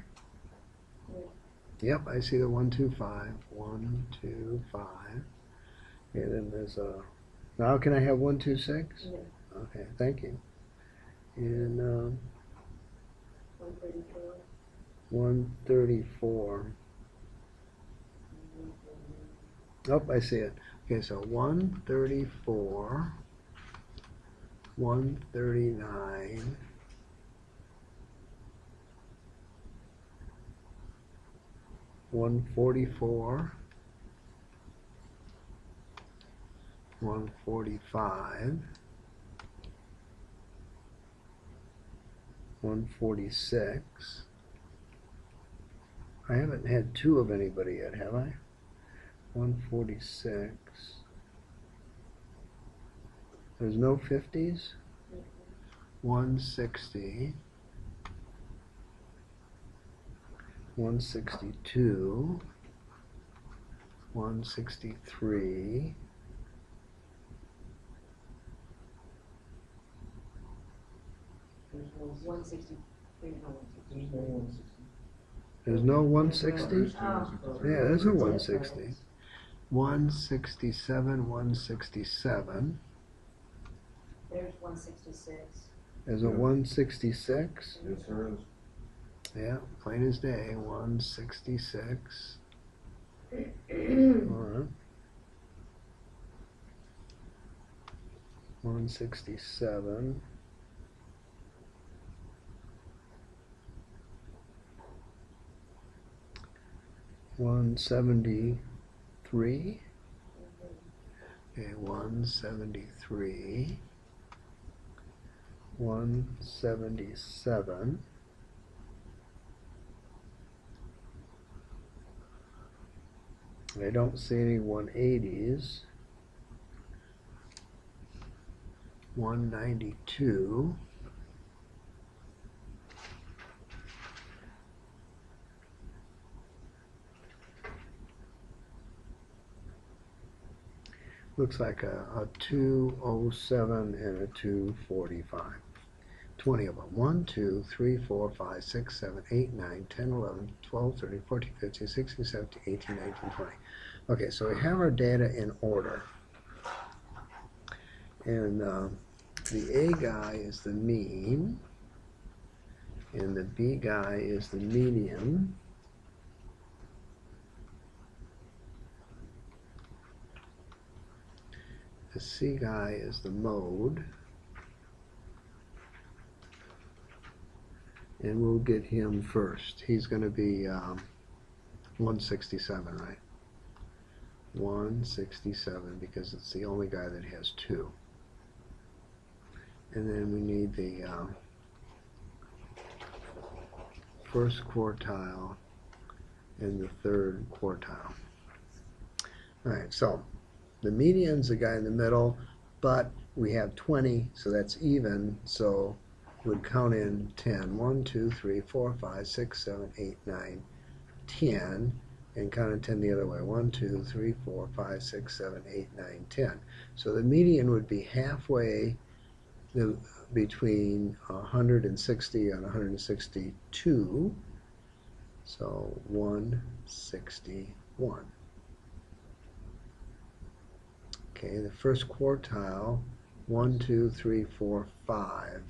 Yeah. Yep, I see the 1, 2, 5. 1, 2, 5. Okay, then there's a. Now can I have 1, 2, 6? Yeah. Okay, thank you. And 134. 134. Oh, I see it. Okay, so 134, 139, 144, 145, 146. I haven't had 2 of anybody yet, have I? 146. There's no 50s? 160. 162. 163. 163. There's no 160. There's no 160? Oh. Yeah, there's a 160. 167, 167. There's 166. There's a 166. Yes, there is. Yeah, plain as day. 166. All right. 167. 173. Okay, 173. 177. I don't see any 180s. 192. Looks like a 207 and a 245. 20 of them. 1, 2, 3, 4, 5, 6, 7, 8, 9, 10, 11, 12, 13, 14, 15, 16, 17, 18, 19, 20. Okay, so we have our data in order. And the A guy is the mean, and the B guy is the median. The C guy is the mode. And we'll get him first. He's going to be 167, right? 167, because it's the only guy that has 2. And then we need the first quartile and the third quartile. All right, so the median's the guy in the middle, but we have 20, so that's even, so would count in 10. 1, 2, 3, 4, 5, 6, 7, 8, 9, 10, and count in 10 the other way. 1, 2, 3, 4, 5, 6, 7, 8, 9, 10. So the median would be halfway between 160 and 162. So 161. Okay, the first quartile, 1, 2, 3, 4, 5.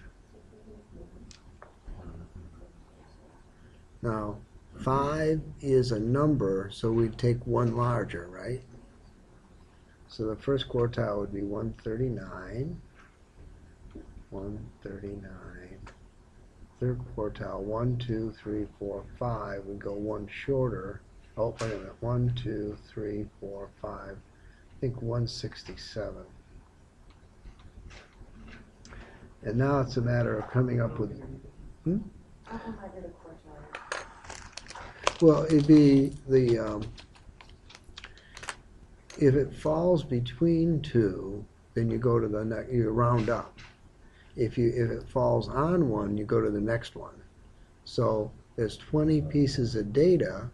Now, 5 is a number, so we'd take one larger, right? So the first quartile would be 139. 139. Third quartile, 1, 2, 3, 4, 5. We go one shorter. Oh, wait a minute. 1, 2, 3, 4, 5. I think 167. And now it's a matter of coming up with. How come I did a quartile? Well, it'd be the. If it falls between two, then you go to the next. You round up. If it falls on one, you go to the next one. So there's 20 pieces of data.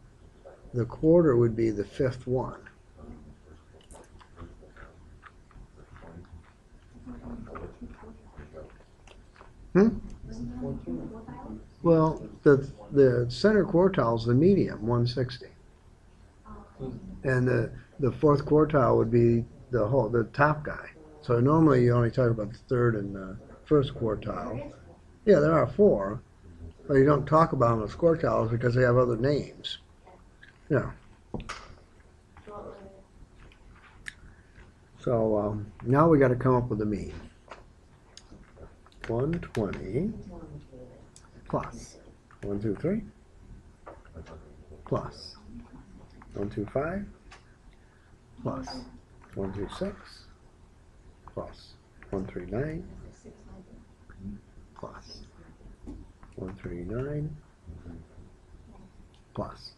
The quarter would be the fifth one. Well, the center quartile is the medium, 160, and the fourth quartile would be the top guy. So normally you only talk about the third and the first quartile. Yeah, there are 4, but you don't talk about them as quartiles because they have other names. Yeah. So now we got to come up with a mean. 120 plus 123 plus 125 plus 126 plus 139 plus 139 plus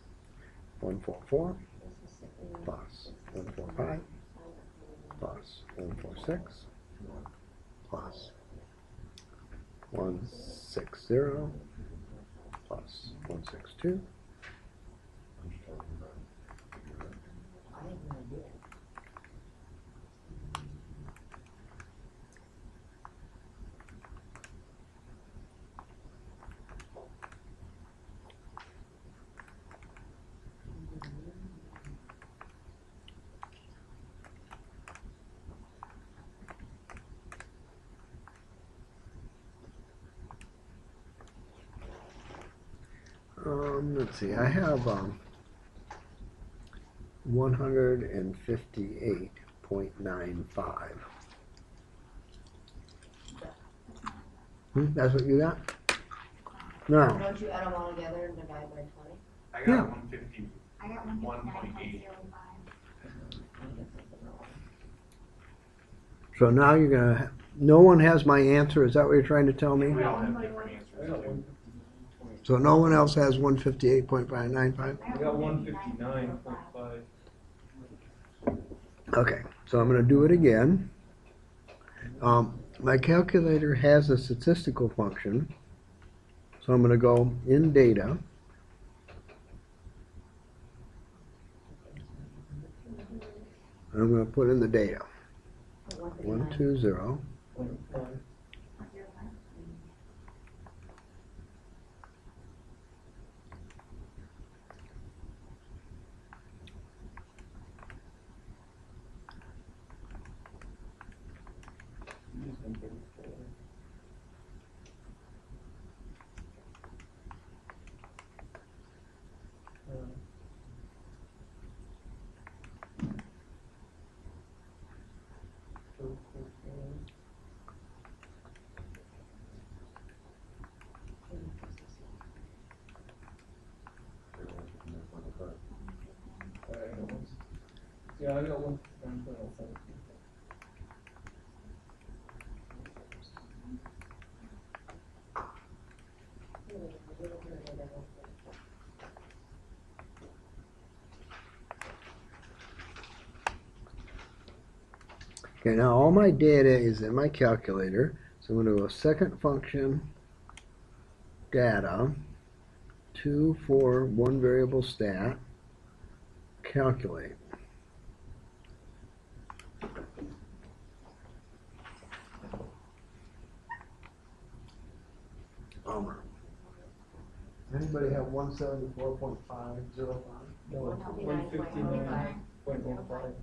144 plus 145 plus 146 plus 160 plus 162 let's see, I have 158.95. That's what you got? No. Don't you add them all together and divide by 20? I Yeah. got 150. I got 159.05. So now you're gonna. No one has my answer. Is that what you're trying to tell me? We all have different answers. So no one else has 158.595. I got 159.5. Okay, so I'm going to do it again. My calculator has a statistical function, so I'm going to go in data. And I'm going to put in the data. 120. Yeah, I got 159.07. Okay, now all my data is in my calculator. So I'm going to go second function, data, 2 for one variable stat, calculate. Anybody have 174.505? No, 159.05.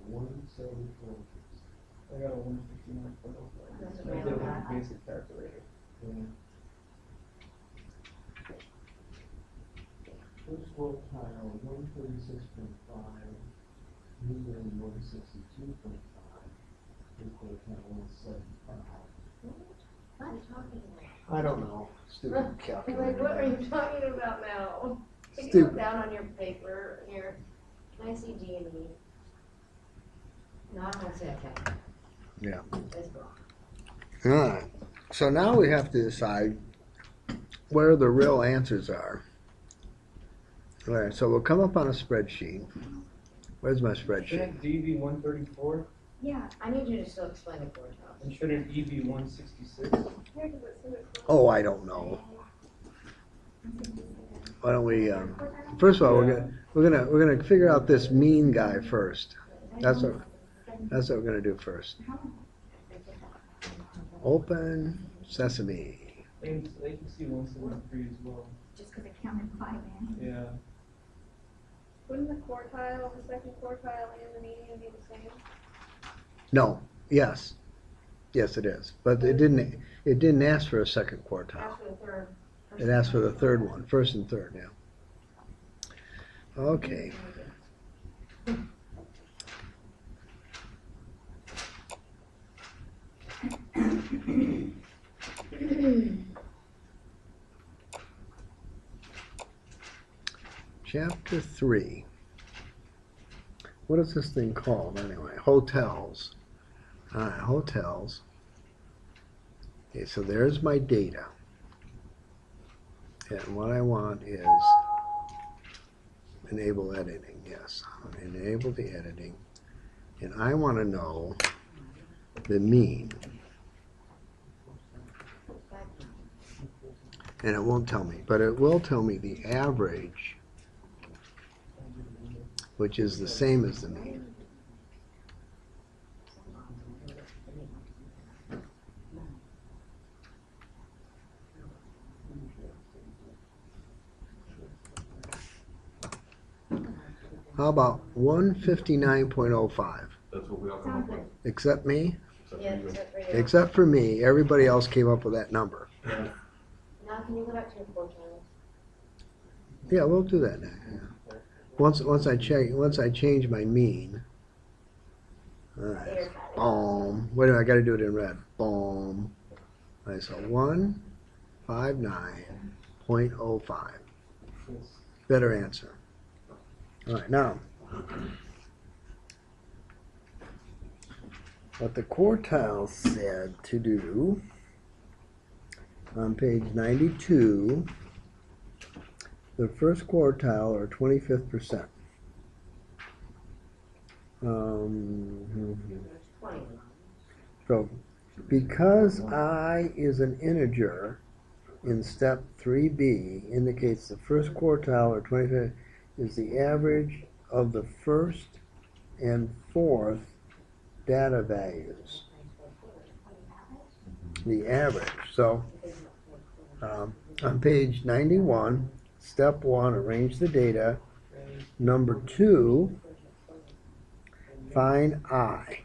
174. I got a 159.05. That's I what did it I with got. a basic calculator. First quartile, 136.5. What are you talking about? I don't know. Stupid I'm calculator. like, what are you talking about now? Can you Stupid. look down on your paper here? Can I see D and E? No, I'm gonna say okay. Yeah. That's wrong. All right. So now we have to decide where the real answers are. All right. So we'll come up on a spreadsheet. Where's my spreadsheet? Shouldn't D be 134? Yeah, I need you to still explain the quartile. And shouldn't E be 166? Oh, I don't know. Why don't we? First of all, we're gonna figure out this mean guy first. That's what we're gonna do first. Open sesame. They can see 173 as well. Just because it counted 5 in. Yeah. Wouldn't the quartile, the second quartile and the median be the same? No. Yes. Yes, it is. But it didn't. It didn't ask for a second quartile. Ask for the third. It asked for the third one, first and third. Yeah. Okay. Chapter 3. What is this thing called anyway? Hotels. All right, hotels. Okay, so there's my data. And what I want is enable editing. Yes, enable the editing. And I want to know the mean. And it won't tell me, but it will tell me the average, which is the same as the mean. How about 159.05? That's what we all come up with. Except me? Except Yeah, for you. except for you. Except for me, everybody else came up with that number. Now can you go back to your quartiles? Yeah, we'll do that now. Yeah. Once I change my mean. All right. There. Boom. Wait a minute, I got to do it in red. Boom. All right, so 159.05. Better answer. All right, now, what the quartile said to do on page 92, the first quartile or 25th percent. 20. So, because I is an integer in step 3b indicates the first quartile or 25th is the average of the first and fourth data values. The average. So, on page 91, step 1, arrange the data. Number 2, find I.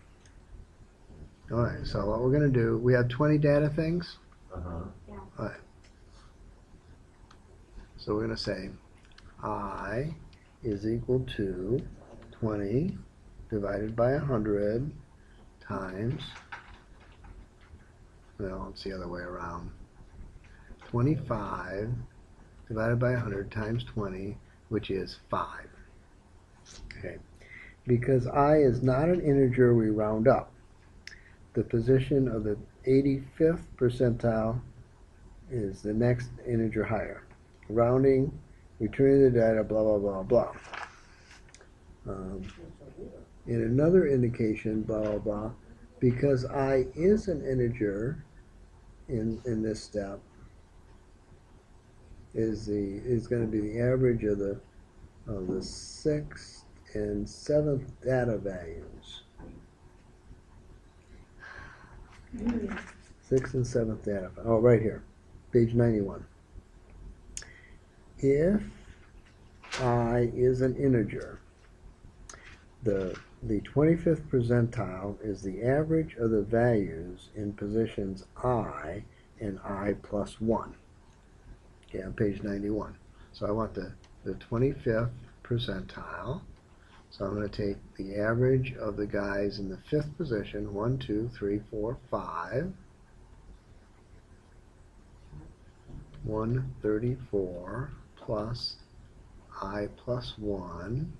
All right, so what we're going to do, we have 20 data things. Uh-huh. All right. So we're going to say I is equal to 20 divided by 100 times, well, it's the other way around, 25 divided by 100 times 20, which is 5. Okay. Because I is not an integer, we round up. The position of the 85th percentile is the next integer higher. Rounding, returning the data, blah, blah, blah, blah. In another indication, blah, blah, blah, because I is an integer in this step, is going to be the average of the 6th and 7th data values. 6th and 7th data. Oh, right here, page 91. If I is an integer, the 25th percentile is the average of the values in positions I and I plus 1. Okay, on page 91. So I want the 25th percentile So I'm going to take the average of the guys in the 5th position, 1, 2, 3, 4, 5. 134 plus I plus 1,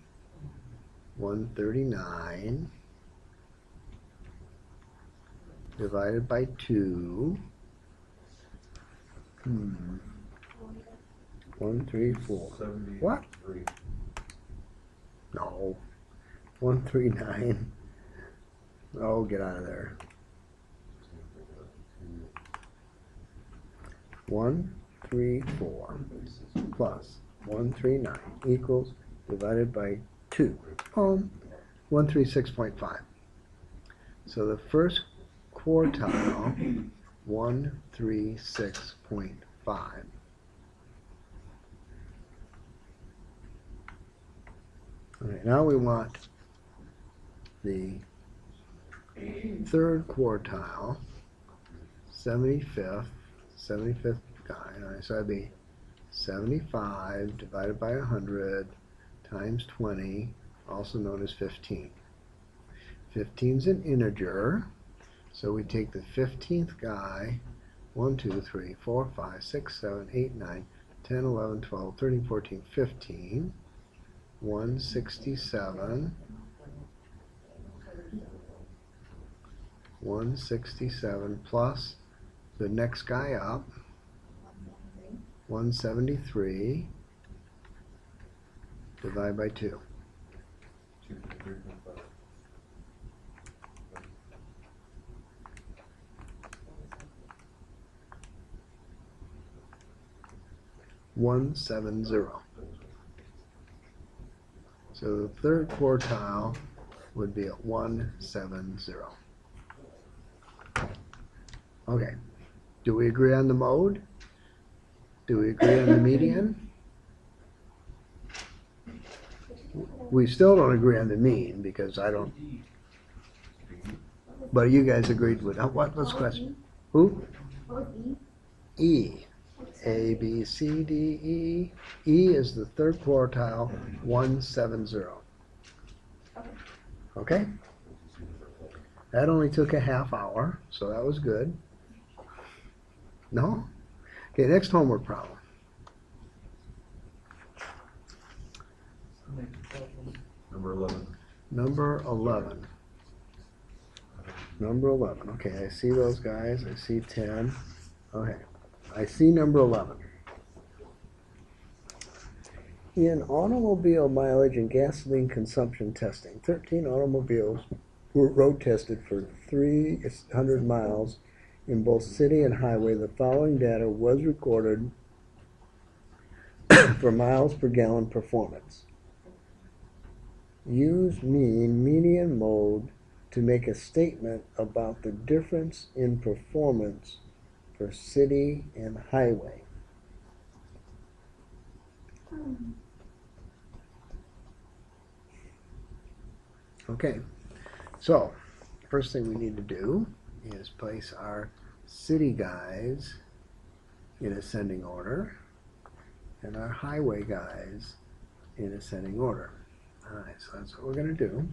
139 divided by 2. 134. 73. What? No. 139. Oh, get out of there. 134 plus 139 equals divided by 2. 136.5. So the first quartile, 136.5. All right, now we want the 3rd quartile, 75th guy. All right, so that'd be 75 divided by 100 times 20, also known as 15. 15 is an integer, so we take the 15th guy, 1, 2, 3, 4, 5, 6, 7, 8, 9, 10, 11, 12, 13, 14, 15. 167. 167 plus the next guy up, 173, divide by 2. 253.5. 170. So the 3rd quartile would be at 170. Okay. Do we agree on the mode? Do we agree on the median? We still don't agree on the mean because I don't. But you guys agreed with what's the question? Who? What was E? E. A, B, C, D, E. E is the 3rd quartile, 170. Okay? That only took a half hour, so that was good. No? Okay, next homework problem. Number 11. Number 11. Number 11. Okay, I see those guys. I see 10. Okay. I see number 11. In automobile mileage and gasoline consumption testing, 13 automobiles were road tested for 300 miles in both city and highway. The following data was recorded for miles per gallon performance. Use mean, median, mode to make a statement about the difference in performance for city and highway. Okay, so first thing we need to do is place our city guys in ascending order and our highway guys in ascending order. All right, so that's what we're going to do.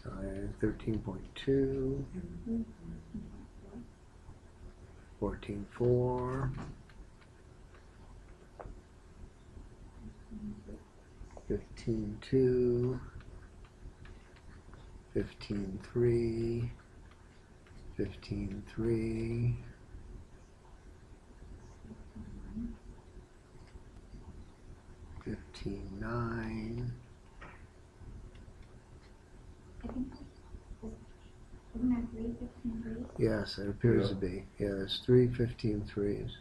So 13.2, 14.4, 15.2, 15.3, 15.3, 15.9. I think, isn't that 3:15? Yes, it appears to be. Yeah, there's 3 15.3s.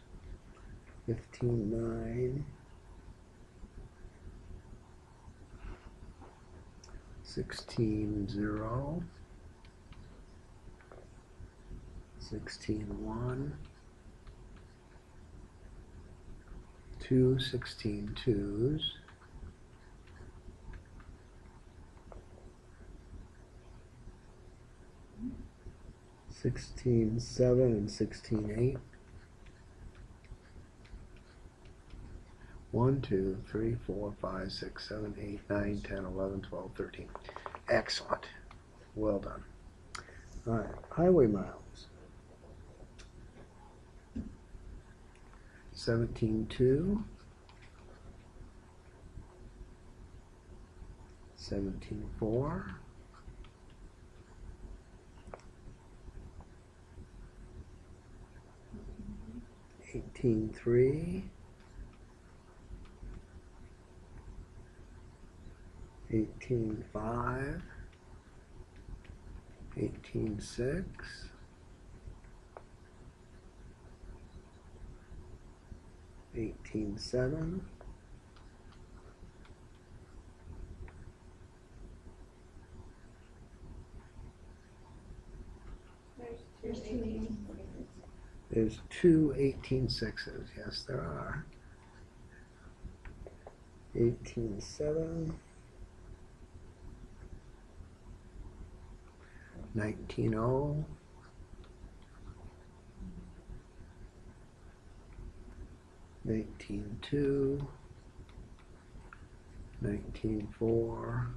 15.9. 16.0. 16.1. 2 16.2s. 16.7 and 16.8. 1, 2, 3, 4, 5, 6, 7, 8, 9, 10, 11, 12, 13. Excellent. Well done. All right, highway miles. 17.2. 17.4. 18.3. 18.5. 18.6. 18.7. There's There's two two 18s. 18s. There's two 18.6s. Yes, there are. 18.7. 19.0. 19.2. 19.4.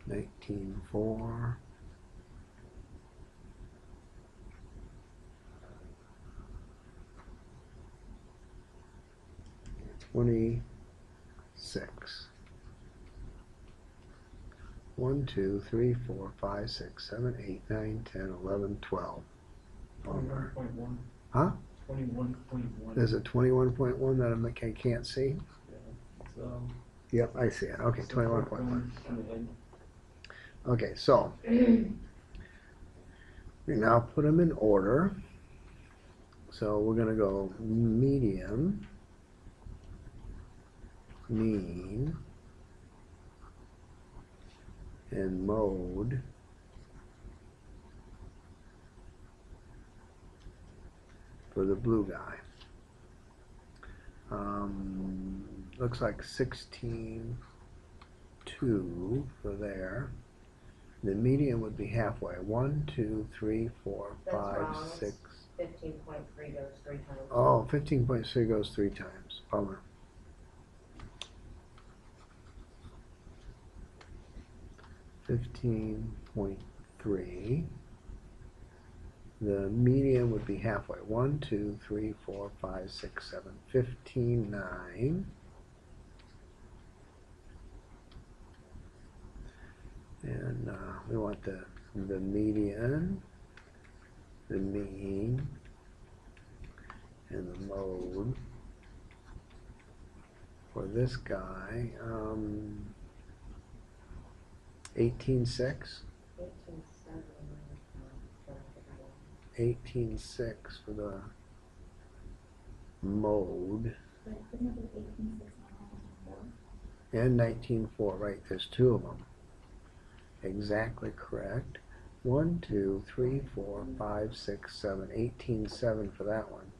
19.4. 26. 1, 2, 3, 4, 5, 6, 7, 8, 9, 10, 11, 12. Palmer. 21.1. Huh? 21.1. There's a 21.1 that I can't see. So, Yep, I see it. Okay, 21.1. on the end. Okay, so we now put them in order. So we're going to go medium, mean, and mode. For the blue guy. Looks like 16.2 for there. The median would be halfway. 1, 2, 3, 4, That's 5, wrong. 6. 15.3 goes 3 times. Oh, 15.3 goes 3 times. Bummer. $15.3. The median would be halfway. 1, 2, 3, 4, 5, 6, 7, 15, 9. And we want the median, the mean, and the mode for this guy. 18.6. 18.6 for the mode. But isn't it 18.6 And 19.4, right, there's two of them. Exactly correct. 1, 2, 3, 4, 5, 6, 7, 18.7 for that one.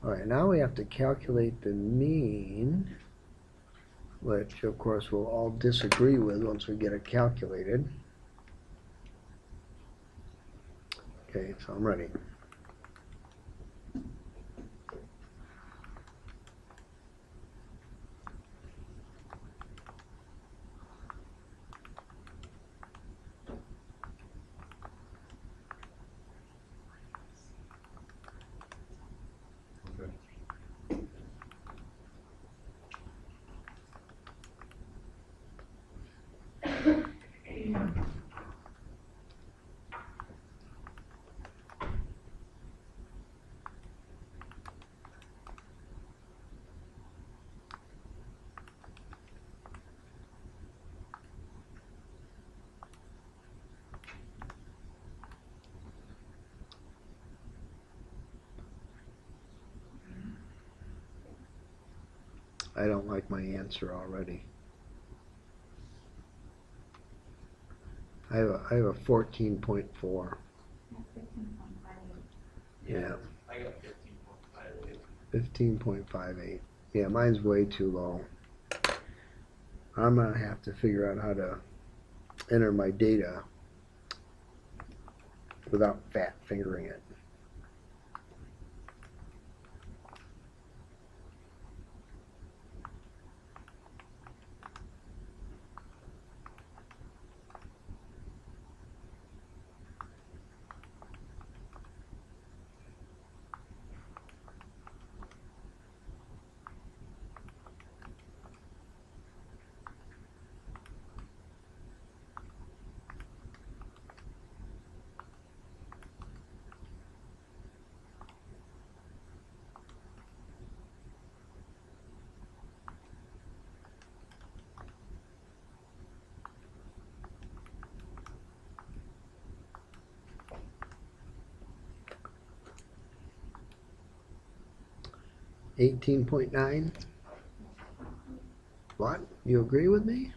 All right, now we have to calculate the mean, which of course we'll all disagree with once we get it calculated. Okay, so I'm ready. Okay. I don't like my answer already. I have a 14.4. That's 15.58. Yeah. I got 15.58. 15.58. Yeah, mine's way too low. I'm gonna have to figure out how to enter my data without fat fingering it. 18.9? What? You agree with me?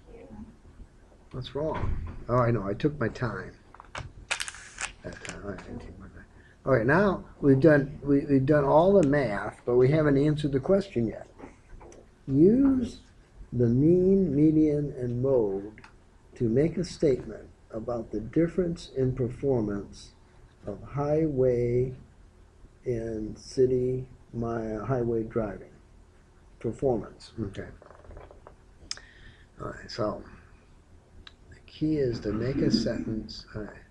What's wrong? Oh, I know, I took my time. That time, all right, 18.9. All right, now we've done all the math, but we haven't answered the question yet. Use the mean, median, and mode to make a statement about the difference in performance of highway and city highway driving. Performance. Okay. All right, so the key is to make a sentence. All right.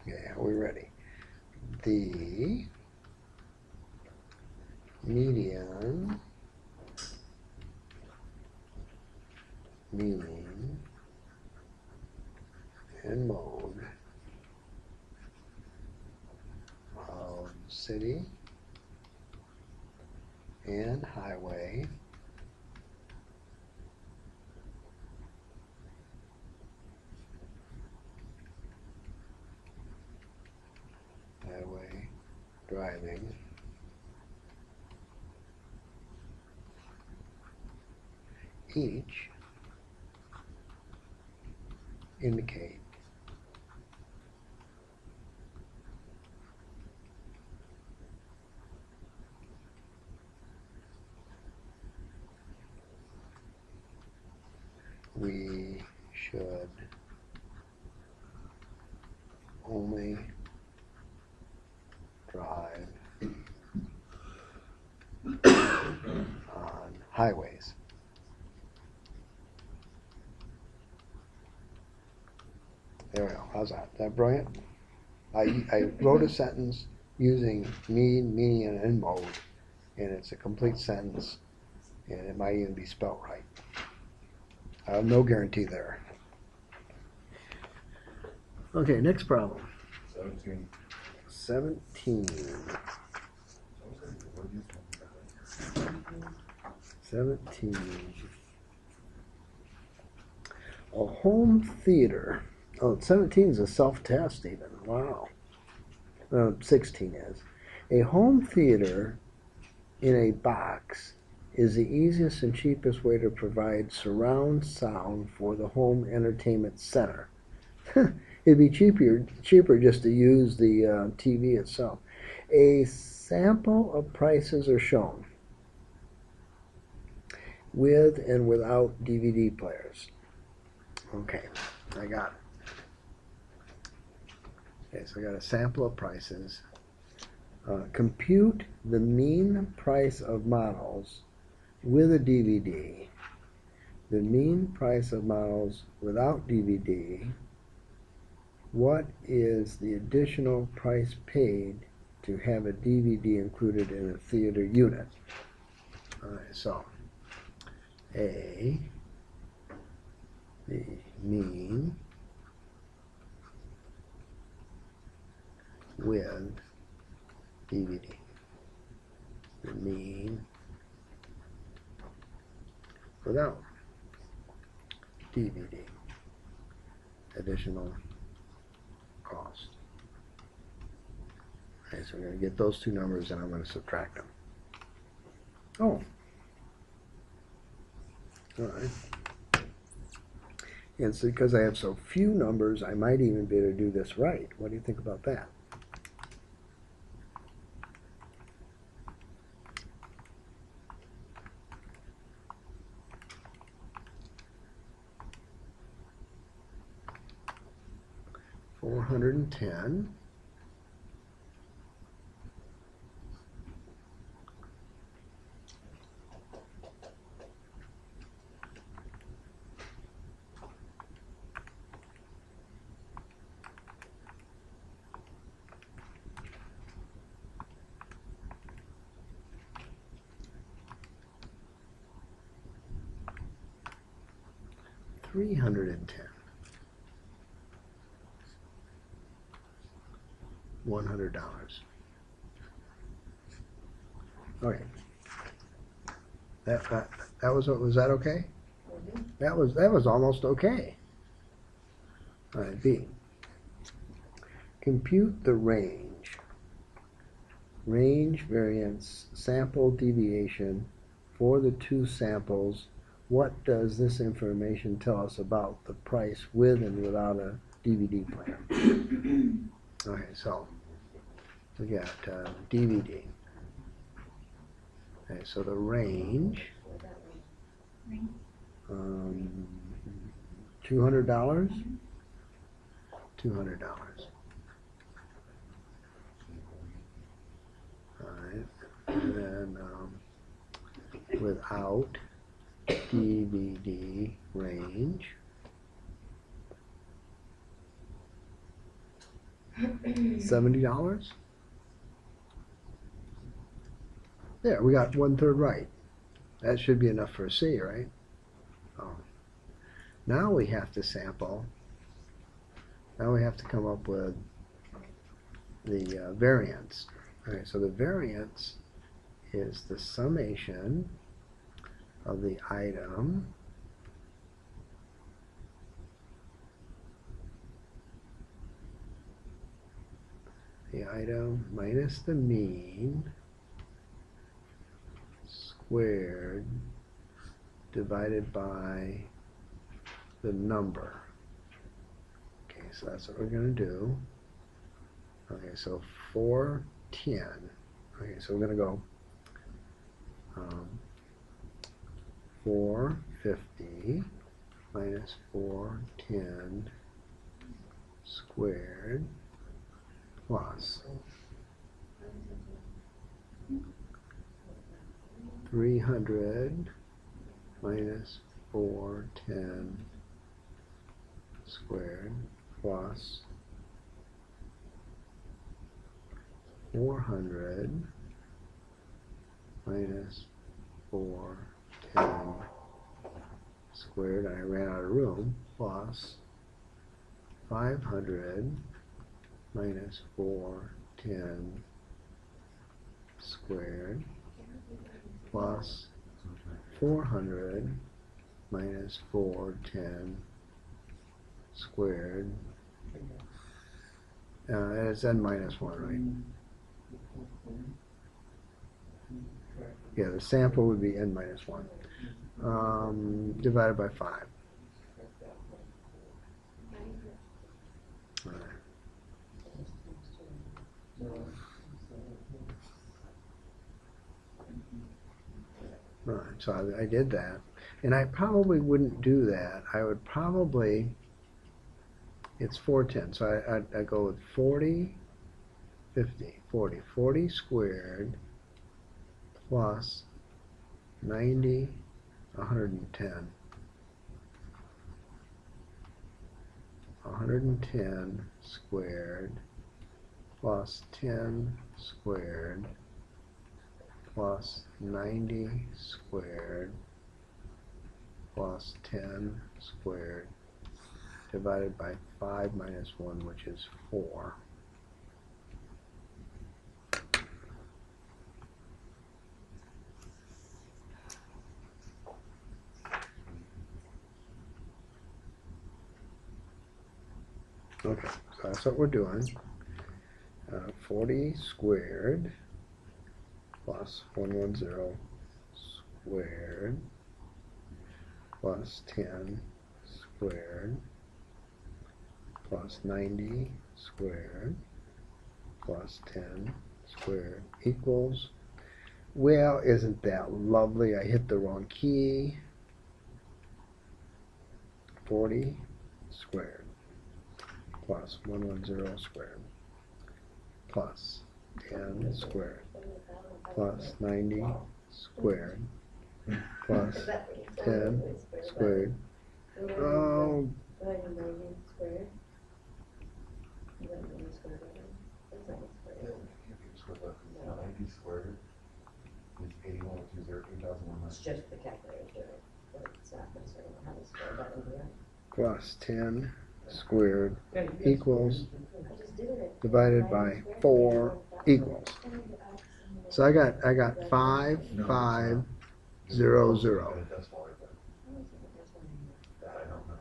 Okay, are we ready? The median, mean, and mode of city and highway driving each indicate we should only drive on highways. There we go. How's that? Is that brilliant? I wrote a sentence using mean, median, and mode, and it's a complete sentence, and it might even be spelled right. I have no guarantee there. Okay, next problem. 17. 17. A home theater. Oh, 17 is a self-test even. Wow. 16 is. A home theater in a box is the easiest and cheapest way to provide surround sound for the home entertainment center. It'd be cheaper just to use the TV itself. A sample of prices are shown with and without DVD players. Okay, I got it. Okay, so I got a sample of prices. Compute the mean price of models with a DVD, the mean price of models without DVD. What is the additional price paid to have a DVD included in a theater unit? All right, so A, the mean with DVD, the mean without DVD, additional cost. Okay, so we're going to get those two numbers and I'm going to subtract them. Oh. All right. And so because I have so few numbers, I might even be able to do this right. What do you think about that? $410 $310 $100. Okay. That was that okay? That was almost okay. All right, B. Compute the range range, variance, sample deviation for the two samples. What does this information tell us about the price with and without a DVD player? Okay, so we got DVD. Okay, so the range, Range. $200. $200. All right, and then without DVD range, $70. There, we got 1/3 right. That should be enough for a C, right? Oh. Now we have to sample. Now we have to come up with the variance. Okay, so the variance is the summation of the item minus the mean squared divided by the number. Okay, so that's what we're going to do. Okay, so 410. Okay, so we're going to go 450 minus 410 squared plus 300 minus 410 squared plus 400 minus 410 squared, I ran out of room, plus 500 minus 410 squared plus 400 minus 410 squared. It's n minus 1, right? Yeah, the sample would be n minus 1. Divided by 5. All right. Right, so I did that. And I probably wouldn't do that. I would probably, it's 410, so I go with 40 squared plus 90, 110. 110 squared plus 10 squared plus 90 squared plus 10 squared divided by 5 minus 1, which is 4. Okay, so that's what we're doing. 40 squared plus 110 squared plus 10 squared plus 90 squared plus 10 squared equals, well, isn't that lovely? I hit the wrong key. 40 squared plus 110 squared plus 10 squared plus 90 squared plus 10 squared. Oh, Ninety squared is 81,208,100. It's just the calculator doing it, but it's not necessarily how to square that in here. plus 10 squared equals I just did it. divided by 4 equals. So I got 5, 5, 0, 0. That's why, but that I don't know.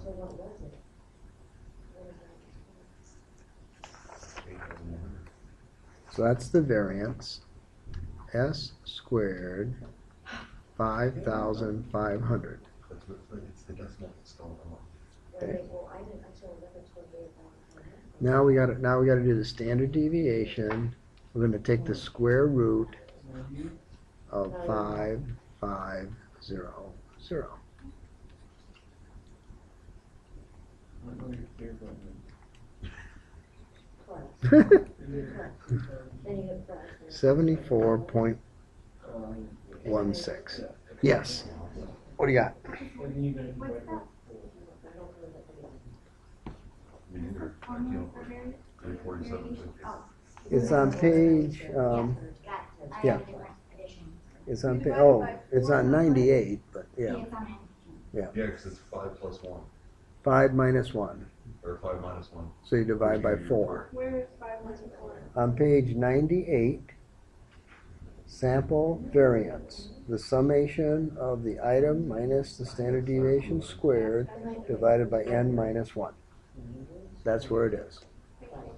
So what was it? So that's the variance. S squared 5,500. That's what, it's the decimal that's still wrong. Right, well, I didn't, I saw 1128. Now we gotta do the standard deviation. We're gonna take the square root of 5,500. Plus. Then you have plus. 74.16. Yes. What do you got? Me neither. I can't. 347. It's on page, yeah. It's on, it's on 98, but yeah. Yeah, because it's 5 plus 1. 5 minus 1. Or 5 minus 1. So you divide by 4. Where is 5 minus 4? On page 98, sample variance. The summation of the item minus the standard deviation squared divided by n minus 1. That's where it is.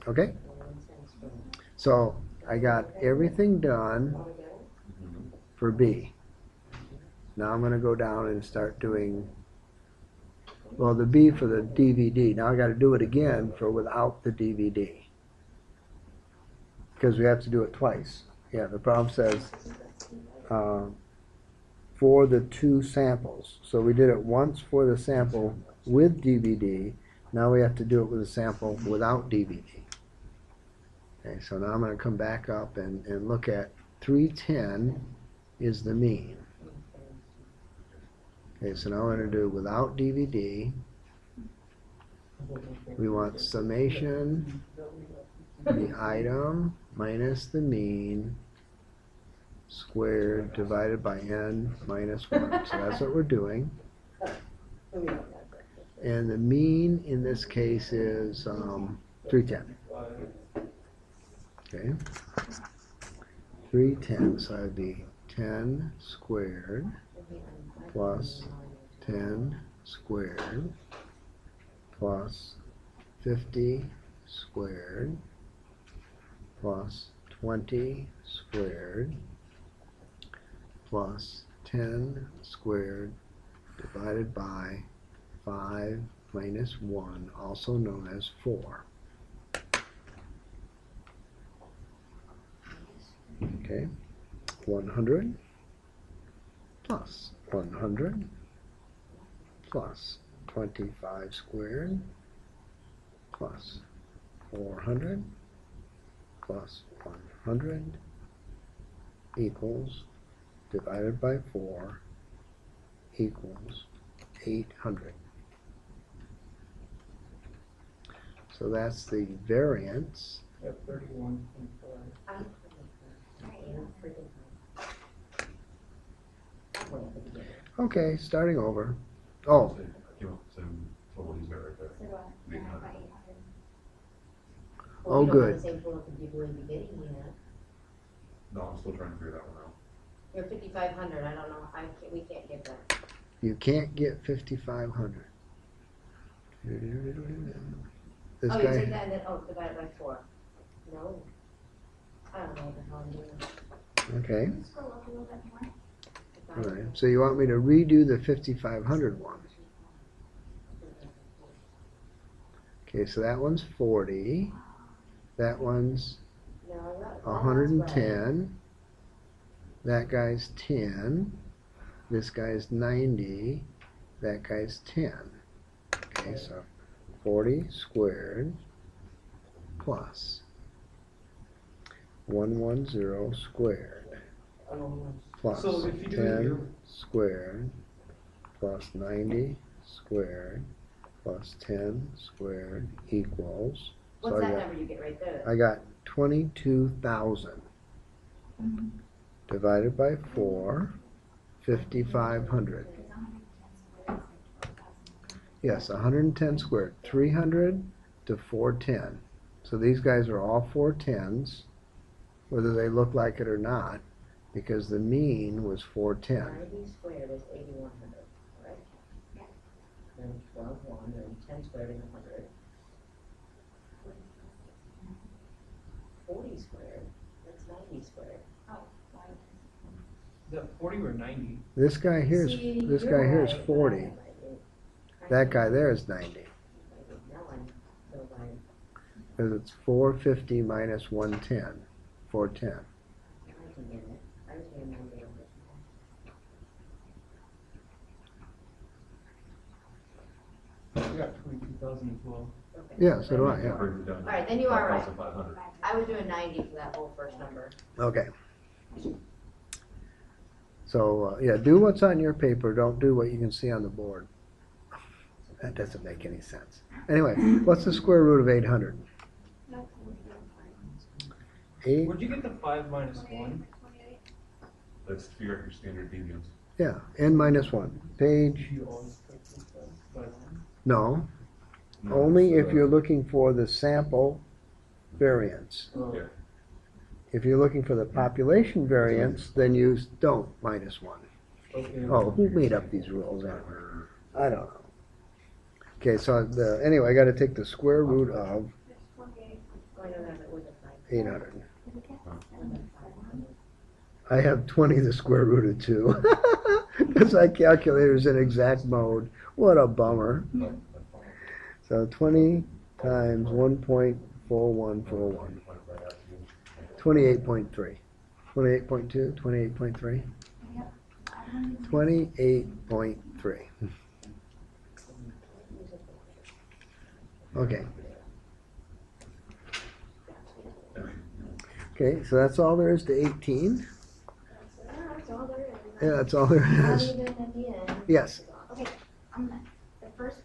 Okay? So I got everything done for B. Now I'm going to go down and start doing, well, the B for the DVD. Now I got to do it again for without the DVD. Because we have to do it twice. Yeah, the problem says for the 2 samples. So we did it once for the sample with DVD. Now we have to do it with a sample without DVD. Okay, so now I'm going to come back up and look at 310 is the mean. Okay, so now we're going to do without DVD. We want summation, the item minus the mean squared divided by n minus 1. So that's what we're doing. And the mean in this case is 310. Okay. 310, so that would be 10 squared plus 10 squared plus 50 squared plus 20 squared plus 10 squared divided by 5 minus 1, also known as 4. Okay, 100 plus 100 plus 25 squared plus 400 plus 100 equals divided by 4 equals 800. So that's the variance. At 31.5. Okay, starting over. Oh, Came up with the same total he's got right there. So, 800. Oh, We don't have good. the same total for people in the beginning yet. No, I'm still trying to figure that one out. You're 5,500, I don't know, we can't get that. you can't get 5,500. This Oh, you take guy, that and then, divide it by 4. No. I don't know what the hell I'm doing. okay, Let's go up a little bit more. all right. So you want me to redo the 5,500 one. Okay, so that one's 40. That one's No, I'm not. 110. That guy's 10. This guy's 90. That guy's 10. Okay, so 40 squared plus 110 squared plus So if you do it 10 here- squared plus 90 squared plus 10 squared equals. What's so that number you get right there? I got 22,000 Mhm. divided by 4, 5,500. Because 110 squared is like 12,000. Yes, 110 squared, 300 to 410. So these guys are all 410s, whether they look like it or not, because the mean was 410. 90 squared is 8,100, right? Yeah. Then 12,100, and 10 squared is 100. 40 squared that 40 or 90? This guy here's See, this you're guy here is right, 40. but I didn't- That guy there is 90. Now I'm so blind. Because it's 450 minus 110. 410. I can get it. I was getting 90 over it. I got 22,012. Okay. Yeah, so do I, yeah. Brings it down to All right, then you are right. 5,500. I was doing 90 for that whole first number. Okay. So, yeah, do what's on your paper. Don't do what you can see on the board. That doesn't make any sense. Anyway, what's the square root of 800? That's 8? Where'd you get the 5 minus 1? 28. Let's figure out your standard deviance. Yeah, n minus 1. Page, You always take this stuff. But no. No, Only it's, if you're looking for the sample variance. Yeah. If you're looking for the population variance, then use don't minus 1. okay. Oh, who made up these rules anyway? I don't know. Okay, so anyway, I got to take the square root of It's 28. Oh, I don't have it with a 5. 800. Did we get 7,500? I have 20 the square root of 2. Because my calculator's in exact mode. What a bummer. So 20 times 1.4141. 28.3. 28.2? 28.3? Yep. I don't 28.3. Okay. Okay, so that's all there is to 18. That's all there is. Yeah, that's all there Not is. even at the end. Yes. Okay, the first,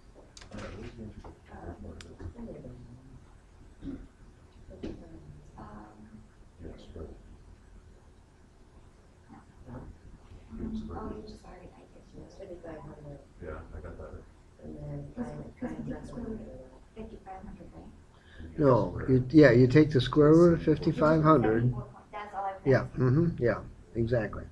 Yes, right. oh, you just already typed it. 5,500, Yeah, I got that. and then Because five the times square root 100. 5,500, right? No, you take the square root of 5,500. That's all I've. Yeah, yeah, exactly.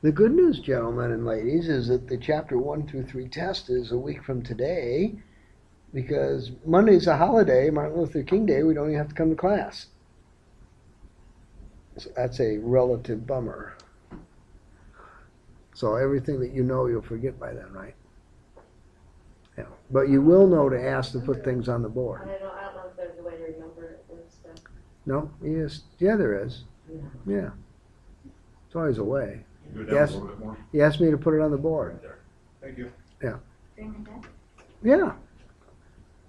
The good news, gentlemen and ladies, is that the chapter 1 through 3 test is a week from today, because Monday's a holiday, Martin Luther King Day. We don't even have to come to class. So that's a relative bummer. So everything that you know, you'll forget by then, right? Yeah. But you will know to ask to put things on the I board. don't know if there's a way to remember it and stuff. No? Yes. Yeah, there is. Yeah. Yeah. It's always a way. Go down Yes. a little bit more. He asked me to put it on the board. Right there. Thank you. During the day? Yeah.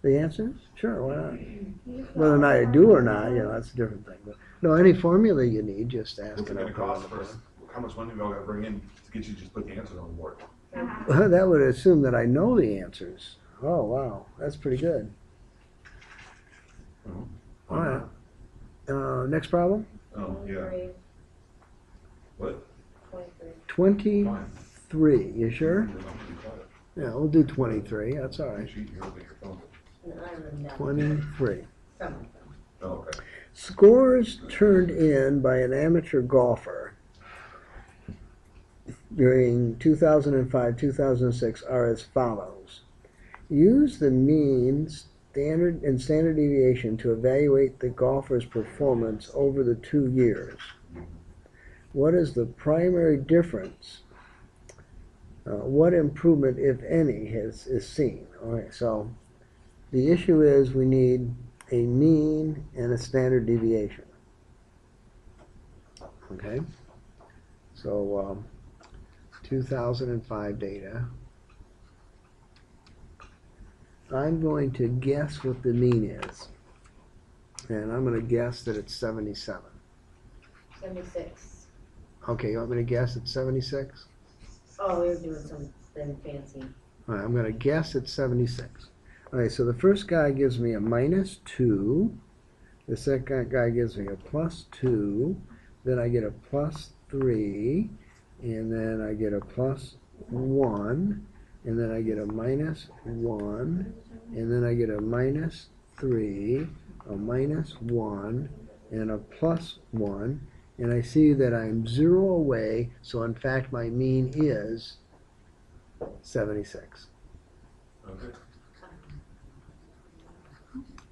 The answers? Sure, why not? Whether or not I do or not, that's a different thing. But no, any formula you need, just ask What's it and I'll gonna put it on cost the for us? How much money do I gotta bring in to get you to just put the answers on the board? board. That would assume that I know the answers. Oh, wow. That's pretty good. Oh, All right. Next problem? Oh, yeah. 23, What? 23. 23. You sure? I'm pretty quiet. Yeah, we'll do 23. That's all Hey, right. sheet, you're looking at your phone. And I'm in 23. From my phone. Oh, okay. Scores turned in by an amateur golfer during 2005-2006 are as follows. Use the mean standard deviation to evaluate the golfer's performance over the 2 years. What is the primary difference? What improvement, if any, is seen? All right, so the issue is we need a mean and a standard deviation. Okay, so 2005 data. I'm going to guess what the mean is, and I'm going to guess that it's 77. 76. Okay, you want me to guess it's 76? Oh, we were doing something fancy. All right, I'm going to guess it's 76. All right, so the first guy gives me a -2. The second guy gives me a +2. Then I get a +3. And then I get a +1. And then I get a -1. And then I get a -3, a -1, and a +1. and I see that I'm 0 away, so in fact my mean is 76. Okay.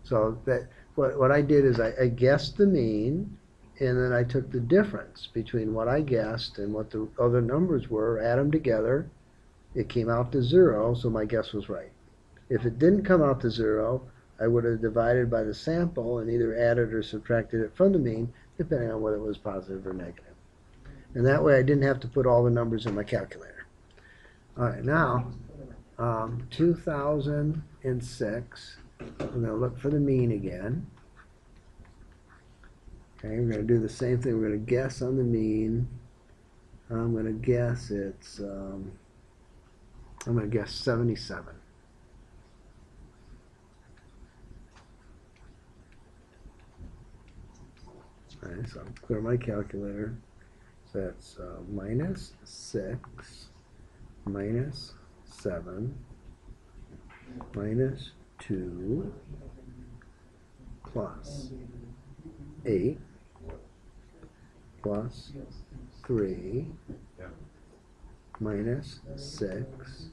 So that what I did is I guessed the mean, and then I took the difference between what I guessed and what the other numbers were, add them together. It came out to 0, so my guess was right. If it didn't come out to 0, I would have divided by the sample and either added or subtracted it from the mean, depending on whether it was positive or negative. And that way I didn't have to put all the numbers in my calculator. All right, now 2006. I'm going to look for the mean again. Okay, we're going to do the same thing. We're going to guess on the mean. I'm going to guess it's, I'm going to guess 77. All right, so I'll clear my calculator. So that's minus 6, minus 7, minus 2, plus 8, plus 3, Yeah. minus 6,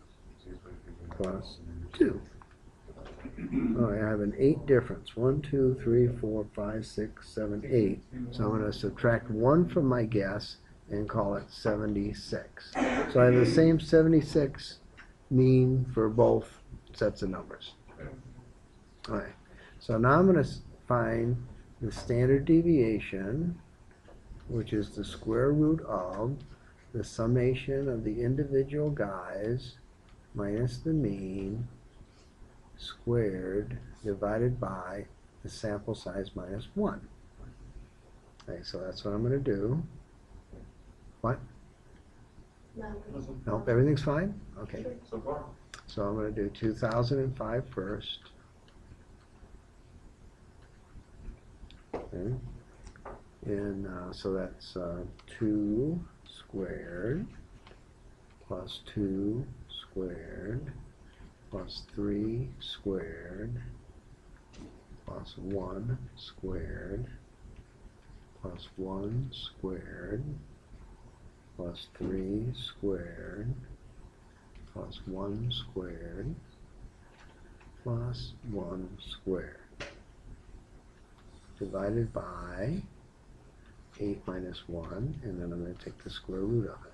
plus 2. All right, I have an 8 difference. 1, 2, 3, 4, 5, 6, 7, 8. So I'm going to subtract 1 from my guess and call it 76. So I have the same 76 mean for both sets of numbers. All right, so now I'm going to find the standard deviation, which is the square root of the summation of the individual guys minus the mean squared divided by the sample size minus 1. Okay, so that's what I'm going to do. What? No, everything's fine? Okay. So far. So I'm going to do 2005 first. Okay. And so that's 2 squared plus 2 squared plus 3 squared plus 1 squared plus 1 squared plus 3 squared plus 1 squared plus 1 squared divided by 8 minus 1, and then I'm going to take the square root of it.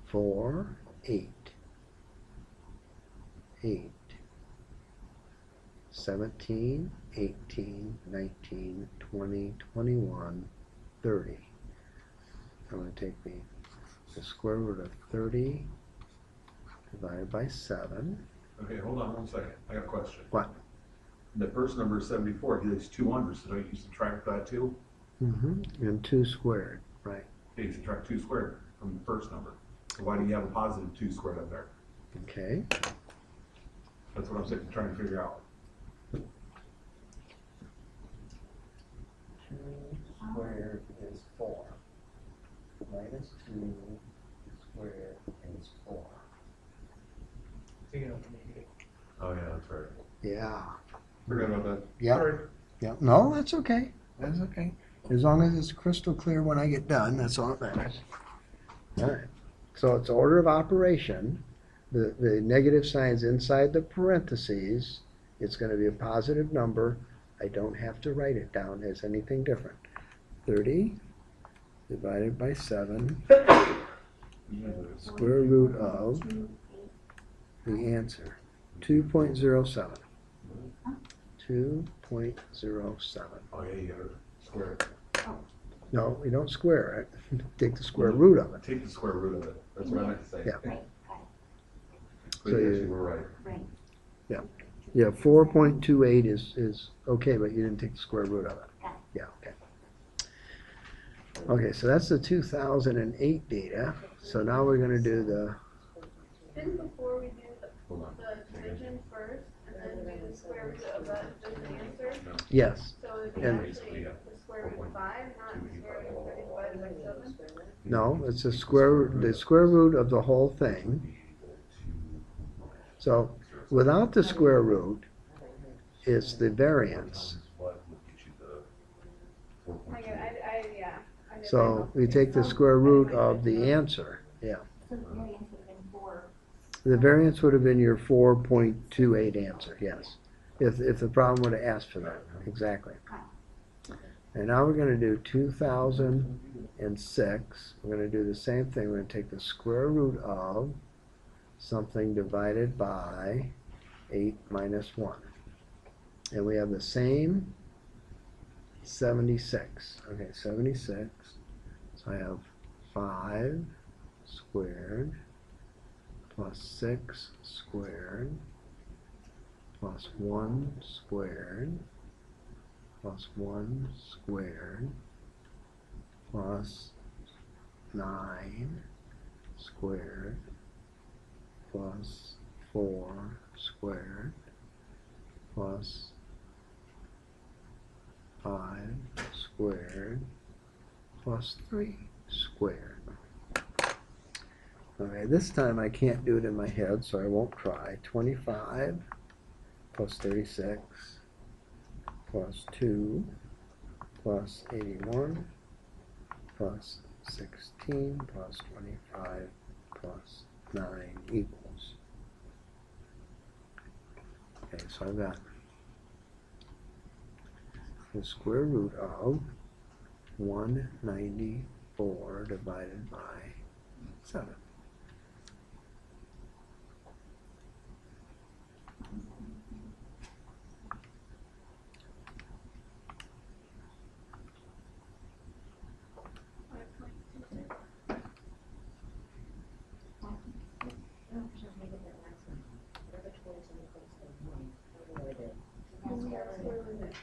4, 8, 8, 17, 18, 19, 20, 21, 30. I'm going to take the square root of 30 divided by 7. Okay, hold on 1 second. I got a question. What? The first number is 74. He has 2 unders, so don't you subtract that too? And 2 squared, right. Okay, you subtract 2 squared from the first number. So why do you have a positive 2 squared up there? Okay. That's what I'm trying to figure out. 2 squared is 4. Minus 2 squared is 4. Oh yeah, that's right. Yeah. Forgot about that. Yeah. Sorry. Yeah. No, that's okay. That's okay. As long as it's crystal clear when I get done, that's all that matters. All right. So it's order of operation. The negative sign's inside the parentheses. It's going to be a positive number. I don't have to write it down as anything different. 30 divided by 7 square root of the answer. 2.07. 2.07. Oh yeah, you gotta square it. No, we don't square it. Take the square root of it. Take the square root of it. That's what I meant to say. Yeah. Right, But So yes, you- you were right. right. Yeah, 4.28 is okay, but you didn't take the square root of it. Got Yeah, okay. Okay, so that's the 2008 data. So now we're going to do the, Didn't before we do Hold on. the division first, and then do the square root of that, just the answer? yes, So it'd be And- actually the square root of 5, not the square root of 30 divided by 7? no, it's the square root of the whole thing. So without the square root, it's the variance. I get, yeah. I did So we take the square root of the answer, yeah. So the variance would have been 4. The variance would have been your 4.28 answer, yes. If the problem would have asked for that, exactly. And now we're going to do 2006. We're going to do the same thing. We're going to take the square root of something divided by 8 minus 1. And we have the same 76. Okay, 76. So I have 5 squared plus 6 squared plus 1 squared plus 1 squared plus 9 squared plus 4 squared plus 5 squared plus 3 squared. Okay, this time I can't do it in my head, so I won't try. 25 plus 36 plus 2 plus 81 plus 16 plus 25 plus 9 equals. Okay, so I've got the square root of 194 divided by 7. No, just make it that last one. Whatever 20 in the place of 1. Whatever it is. That's where we're at.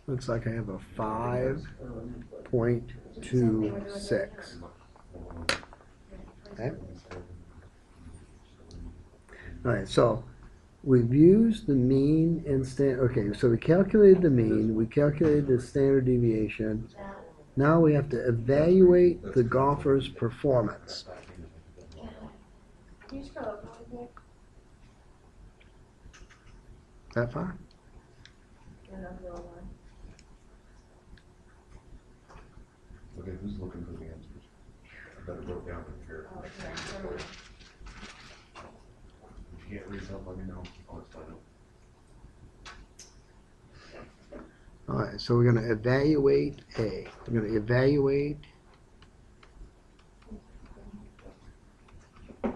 Looks like I have a 5.26. Okay. All right, so we've used the mean and okay, so we calculated the mean, we calculated the standard deviation. Now we have to evaluate the golfer's performance. Can you scroll up one quick? That far? Okay, who's looking for the answers? I better wrote down in here. If you can't read something, let me know. I'll explain it. All right, so we're going to evaluate A. We're going to evaluate Does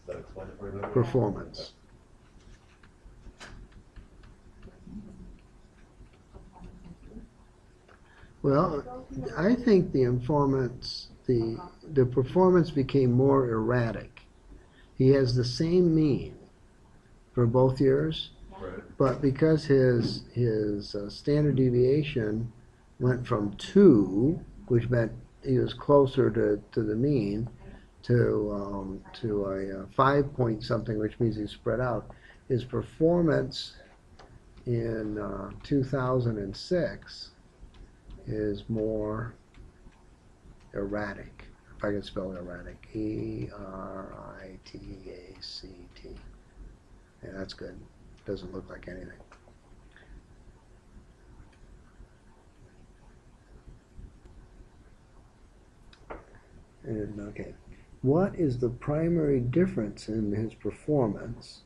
that explain it for you? performance. Well, I think the performance became more erratic. He has the same mean for both years, Right. but because his standard deviation went from 2, which meant he was closer to the mean, to a 5 point something, which means he's spread out. His performance in 2006 is more erratic. If I can spell erratic, E-R-I-T-A-C-T. Yeah, that's good. Doesn't look like anything. And okay, what is the primary difference in his performance?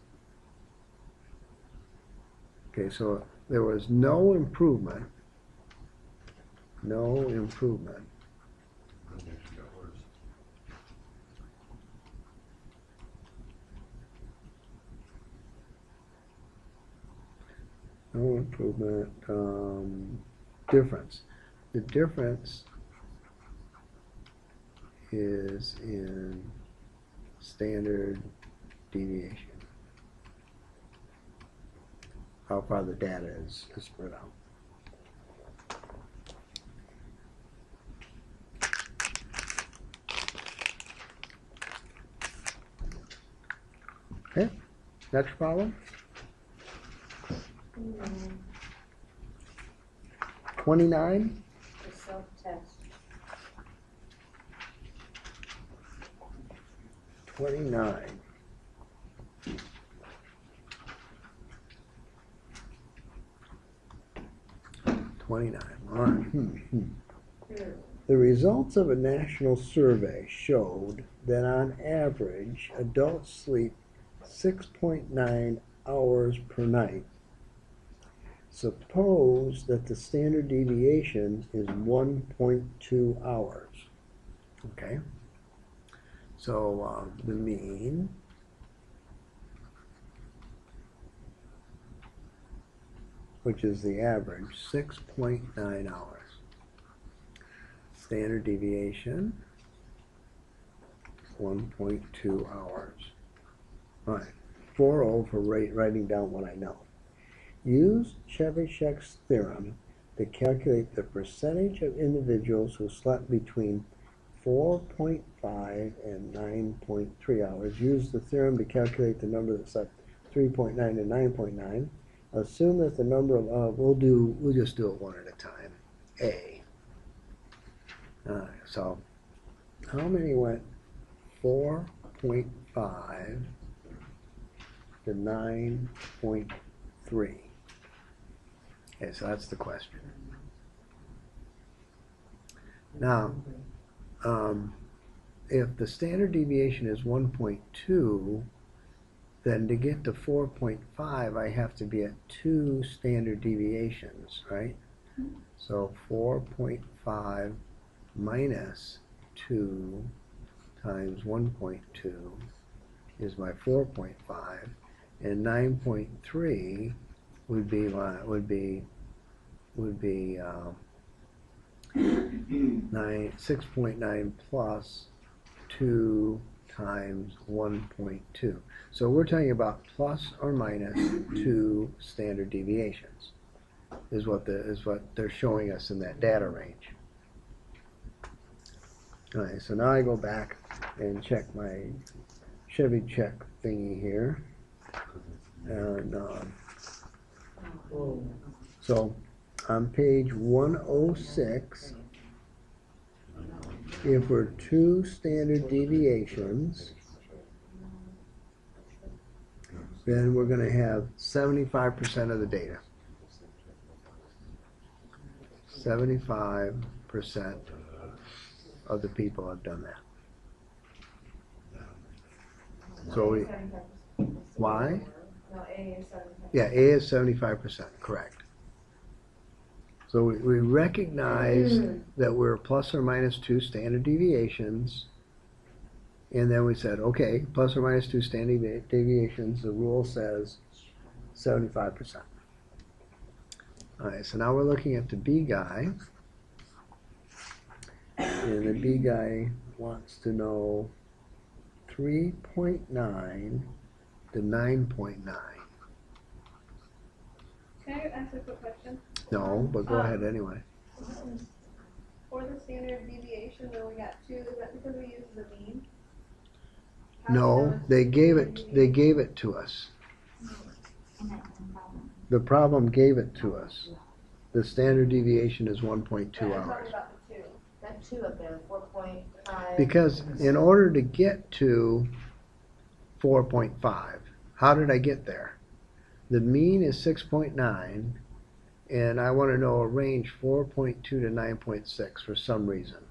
Okay, so there was no improvement. No improvement. I think it got worse. No improvement. Difference. The difference is in standard deviation. How far the data is spread out. Okay, next problem. 29. The self-test. 29. 29. All right. The results of a national survey showed that on average, adults sleep 6.9 hours per night. Suppose that the standard deviation is 1.2 hours. Okay? So the mean which is the average, 6.9 hours. Standard deviation, 1.2 hours. All right, 4-0 for writing down what I know. Use Chebyshev's theorem to calculate the percentage of individuals who slept between 4.5 and 9.3 hours. Use the theorem to calculate the number that slept 3.9 to 9.9. Assume that the number of we'll just do it one at a time. A. So how many went 4.5 to 9.3? Okay, so that's the question. Now, if the standard deviation is 1.2, then to get to 4.5, I have to be at 2 standard deviations, right? So 4.5 minus 2 times 1.2 is my 4.5, and 9.3 would be 6.9 plus 2 times 1.2. So we're talking about plus or minus 2 standard deviations is what they're showing us in that data range. All right, so now I go back and check my Chebyshев thingy here, and so on page 106, if we're 2 standard deviations, then we're going to have 75% of the data. 75% of the people have done that. So why? No, A is 75. Yeah, A is 75%, correct. So we recognize that we're plus or minus 2 standard deviations, and then we said, okay, plus or minus 2 standard deviations, the rule says 75%. All right, so now we're looking at the B guy, and the B guy wants to know 3.9 to 9.9. Can I ask a quick question? No, but go ahead anyway. For the standard deviation, when we got 2, is that because we used the mean? How No, does they gave it to us. And that's the problem. The problem gave it to us. The standard deviation is 1.2 I'm talking hours. about the 2. Got 2 up there, 4.5. Because in order to get to 4.5, how did I get there? The mean is 6.9, and I want to know a range 4.2 to 9.6 for some reason.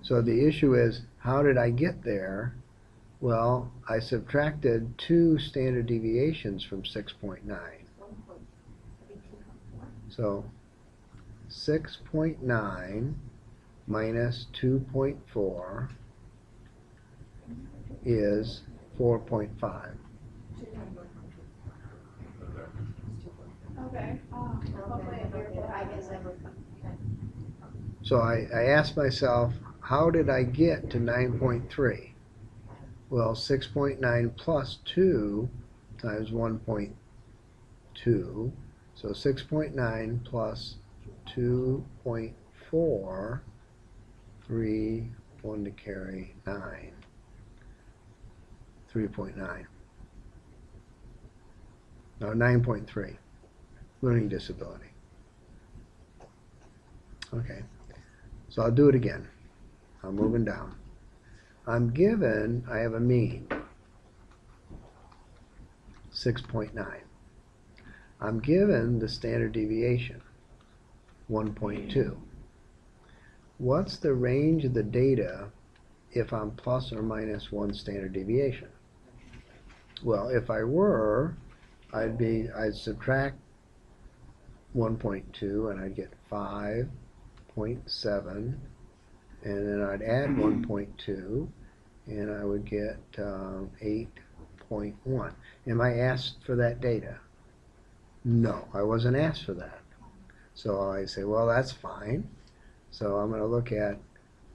So the issue is, how did I get there? Well, I subtracted 2 standard deviations from 6.9. So 6.9 minus 2.4 is 4.5. Okay. Okay, I guess I would. So I asked myself, how did I get to 9.3? Well, 6.9 plus 2 times 1.2. So 6.9 plus 2.4, 3, 1 to carry, 9. 3.9. No, 9.3. Learning disability. Okay. So I'll do it again. I'm moving down. I have a mean, 6.9. I'm given the standard deviation, 1.2. What's the range of the data if I'm plus or minus 1 standard deviation? Well, if I were, I'd subtract 1.2 and I'd get 5.7, and then I'd add 1.2 and I would get 8.1. Am I asked for that data? No, I wasn't asked for that. So I say, well, that's fine. So I'm going to look at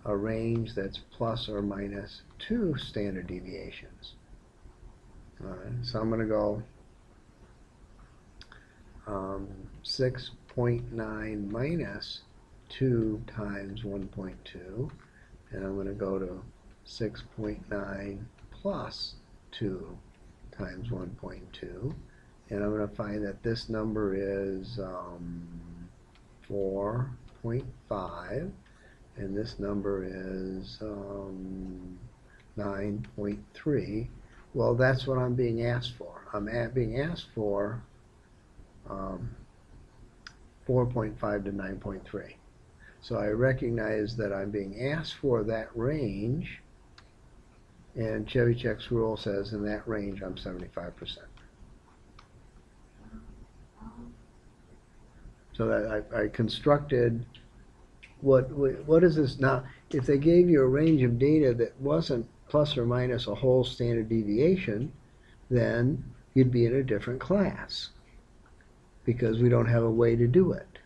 a range that's plus or minus 2 standard deviations. All right, so I'm going to go 6.9 minus 2 times 1.2, and I'm going to go to 6.9 plus 2 times 1.2, and I'm going to find that this number is 4.5, and this number is 9.3. Well, that's what I'm being asked for. I'm being asked for 4.5 to 9.3. So I recognize that I'm being asked for that range, and Chevychek's rule says in that range I'm 75%. So that I constructed what is this now? If they gave you a range of data that wasn't plus or minus a whole standard deviation, then you'd be in a different class because we don't have a way to do it.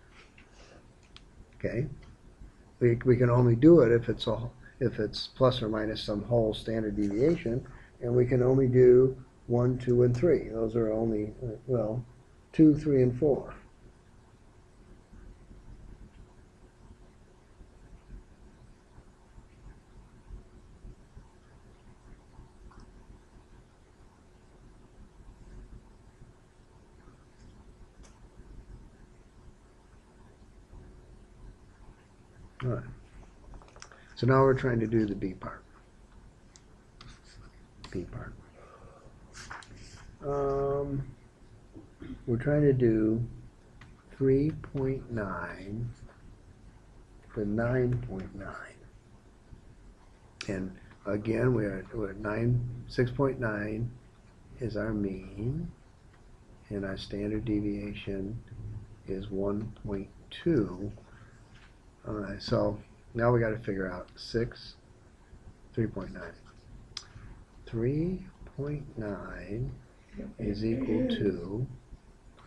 Okay, we can only do it if it's plus or minus some whole standard deviation, and we can only do 1, 2, and 3. Those are only 2, 3, and 4. All right. So now we're trying to do the B part. We're trying to do 3.9 to 9.9. And again, we're at 6.9 is our mean, and our standard deviation is 1.2. All right, so now we got to figure out 3.9. 3.9 is equal to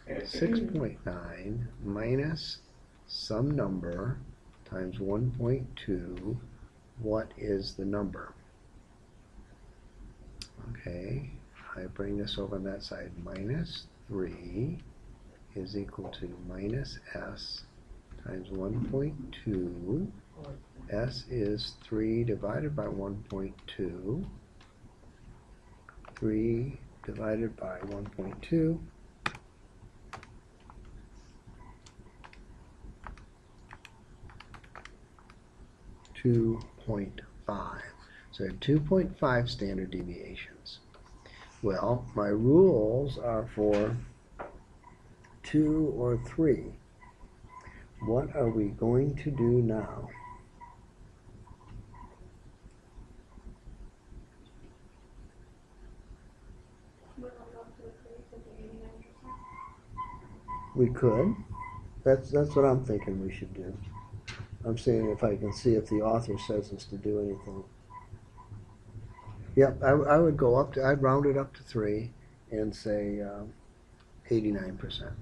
6.9 minus some number times 1.2. What is the number? Okay, I bring this over on that side. Minus 3 is equal to minus s times 1.2. S is 3 divided by 1.2. 3 divided by 1.2. 2.5. So I have 2.5 standard deviations. Well, my rules are for 2 or 3. What are we going to do now? We could. That's what I'm thinking we should do. I'm saying if I can see if the author says us to do anything. Yep, I would go up to, I'd round it up to 3 and say 89%.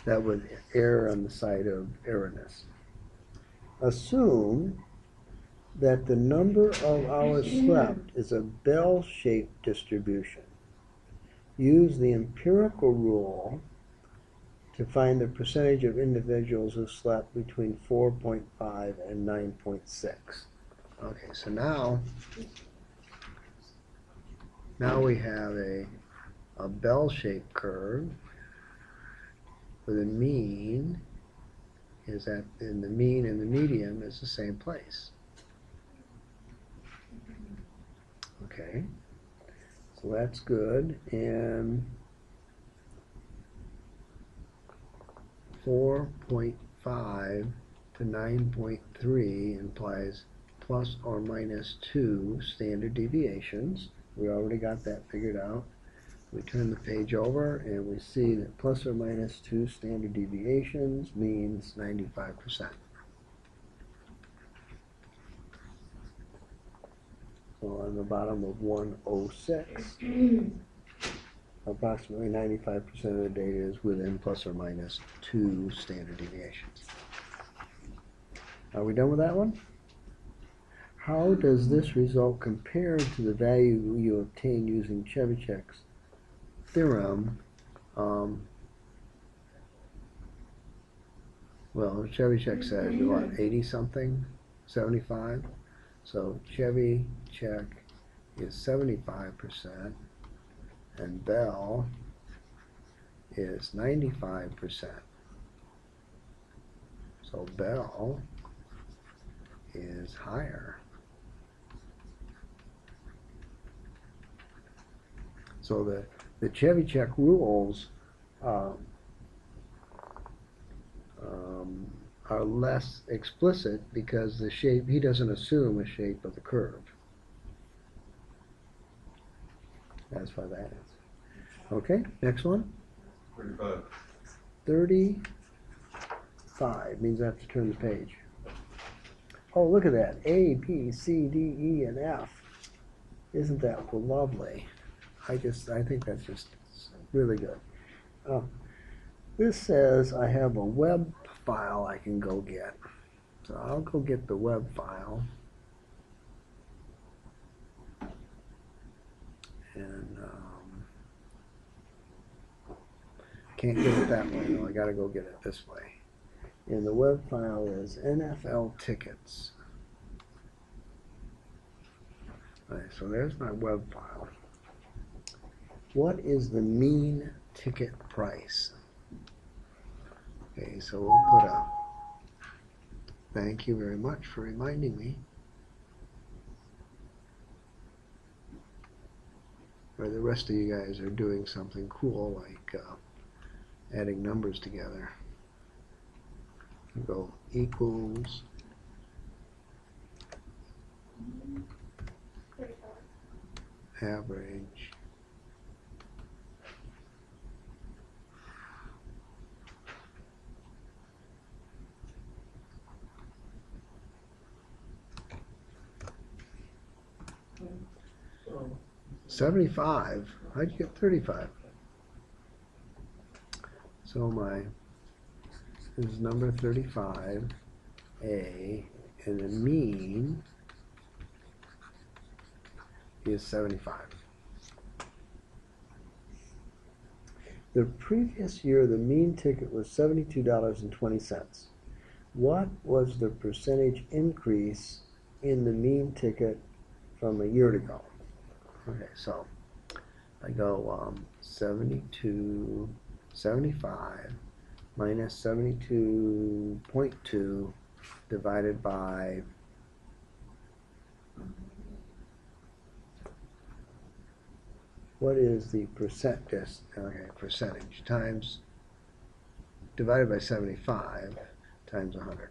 That would err on the side of erroneous. Assume that the number of hours slept is a bell-shaped distribution. Use the empirical rule to find the percentage of individuals who slept between 4.5 and 9.6. Okay, so now we have a bell-shaped curve where the mean is the mean and the median is the same place. Okay, so that's good. And 4.5 to 9.3 implies plus or minus 2 standard deviations. We already got that figured out. We turn the page over and we see that plus or minus 2 standard deviations means 95%. So on the bottom of 106, approximately 95% of the data is within plus or minus 2 standard deviations. Are we done with that one? How does this result compare to the value you obtained using Chevyshev's theorem? Well, Chevyshek said, what, 80 something? 75? So Chevyshek is 75%, and Bell is 95%. So Bell is higher. So the Chevyshek rules are less explicit because the shape, he doesn't assume a shape of the curve. That's why that is. Okay, next one. 35. 35 means I have to turn the page. Oh, look at that. A, B, C, D, E, and F. Isn't that lovely? I think that's just really good. This says I have a web file I can go get. So I'll go get the web file. And can't get it that way. No, I gotta go get it this way. And the web file is NFL tickets. Alright, so there's my web file. What is the mean ticket price? Okay, so we'll put a thank you very much for reminding me. Or the rest of you guys are doing something cool like adding numbers together. Go equals 35. average So, 75. How'd you get 35? So this is number 35, A, and the mean is 75. The previous year, the mean ticket was $72.20. What was the percentage increase in the mean ticket from a year ago? Okay, so I go 75 minus 72.2 divided by what is the percentage times divided by 75 times 100,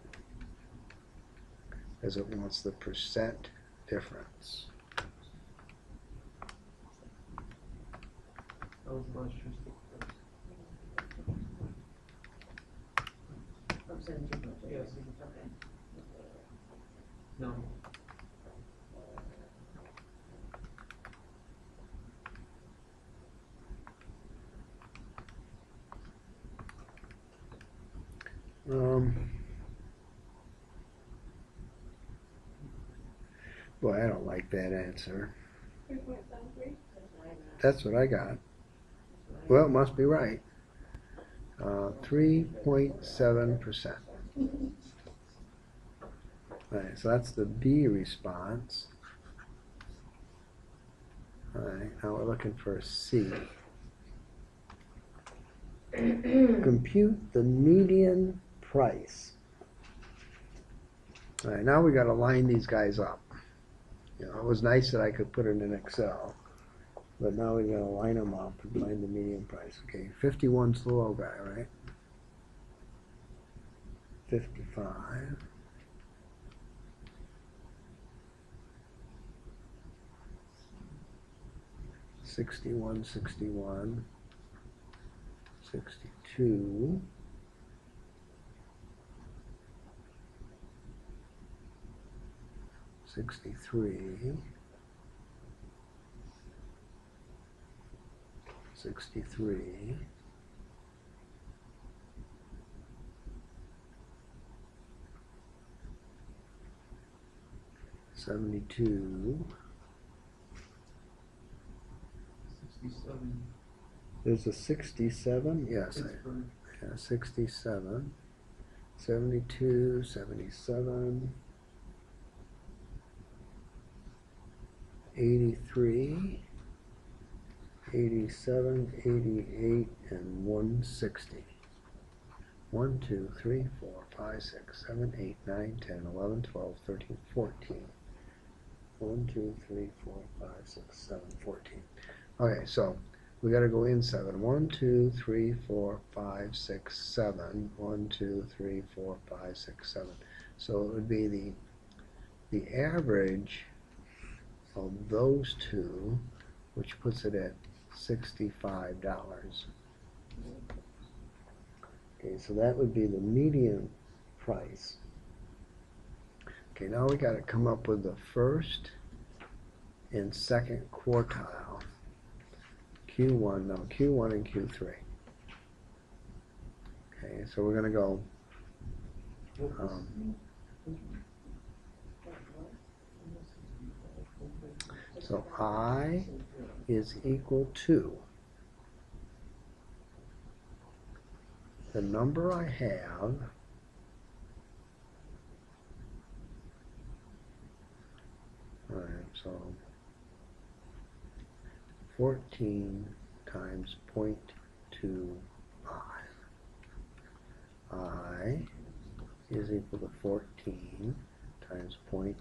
because it wants the percent difference. that was last year's. Yes. No. Boy, I don't like that answer. 3.73. That's what I got. Well, it must be right. 3.7%. Alright, so that's the B response. Alright, now we're looking for C. Compute the median price. Alright, now we got to line these guys up. You know, it was nice that I could put it in Excel, but now we got to line them up and find the median price. Okay, 51's the low guy, right? 55. $61, $61, $62, $63, $63, $72. 67. There's a 67, yes, Pittsburgh. yeah, 67, 72, 77, 83, 87, 88, and 160. 1, 2, 3, 4, 5, 6, 7, 8, 9, 10, 11, 12, 13, 14. 1, 2, 3, 4, 5, 6, 7, 14. Okay, so we got to go in 7. 1, 2, 3, 4, 5, 6, 7. 1, 2, 3, 4, 5, 6, 7. So it would be the average of those two, which puts it at $65. Okay, so that would be the median price. Okay, now we got to come up with the first and second quartile. Q1, no, Q1 and Q3. Okay, so we're going to go so I is equal to the number I have so 14 times 0.25. I is equal to 14 times 0.75.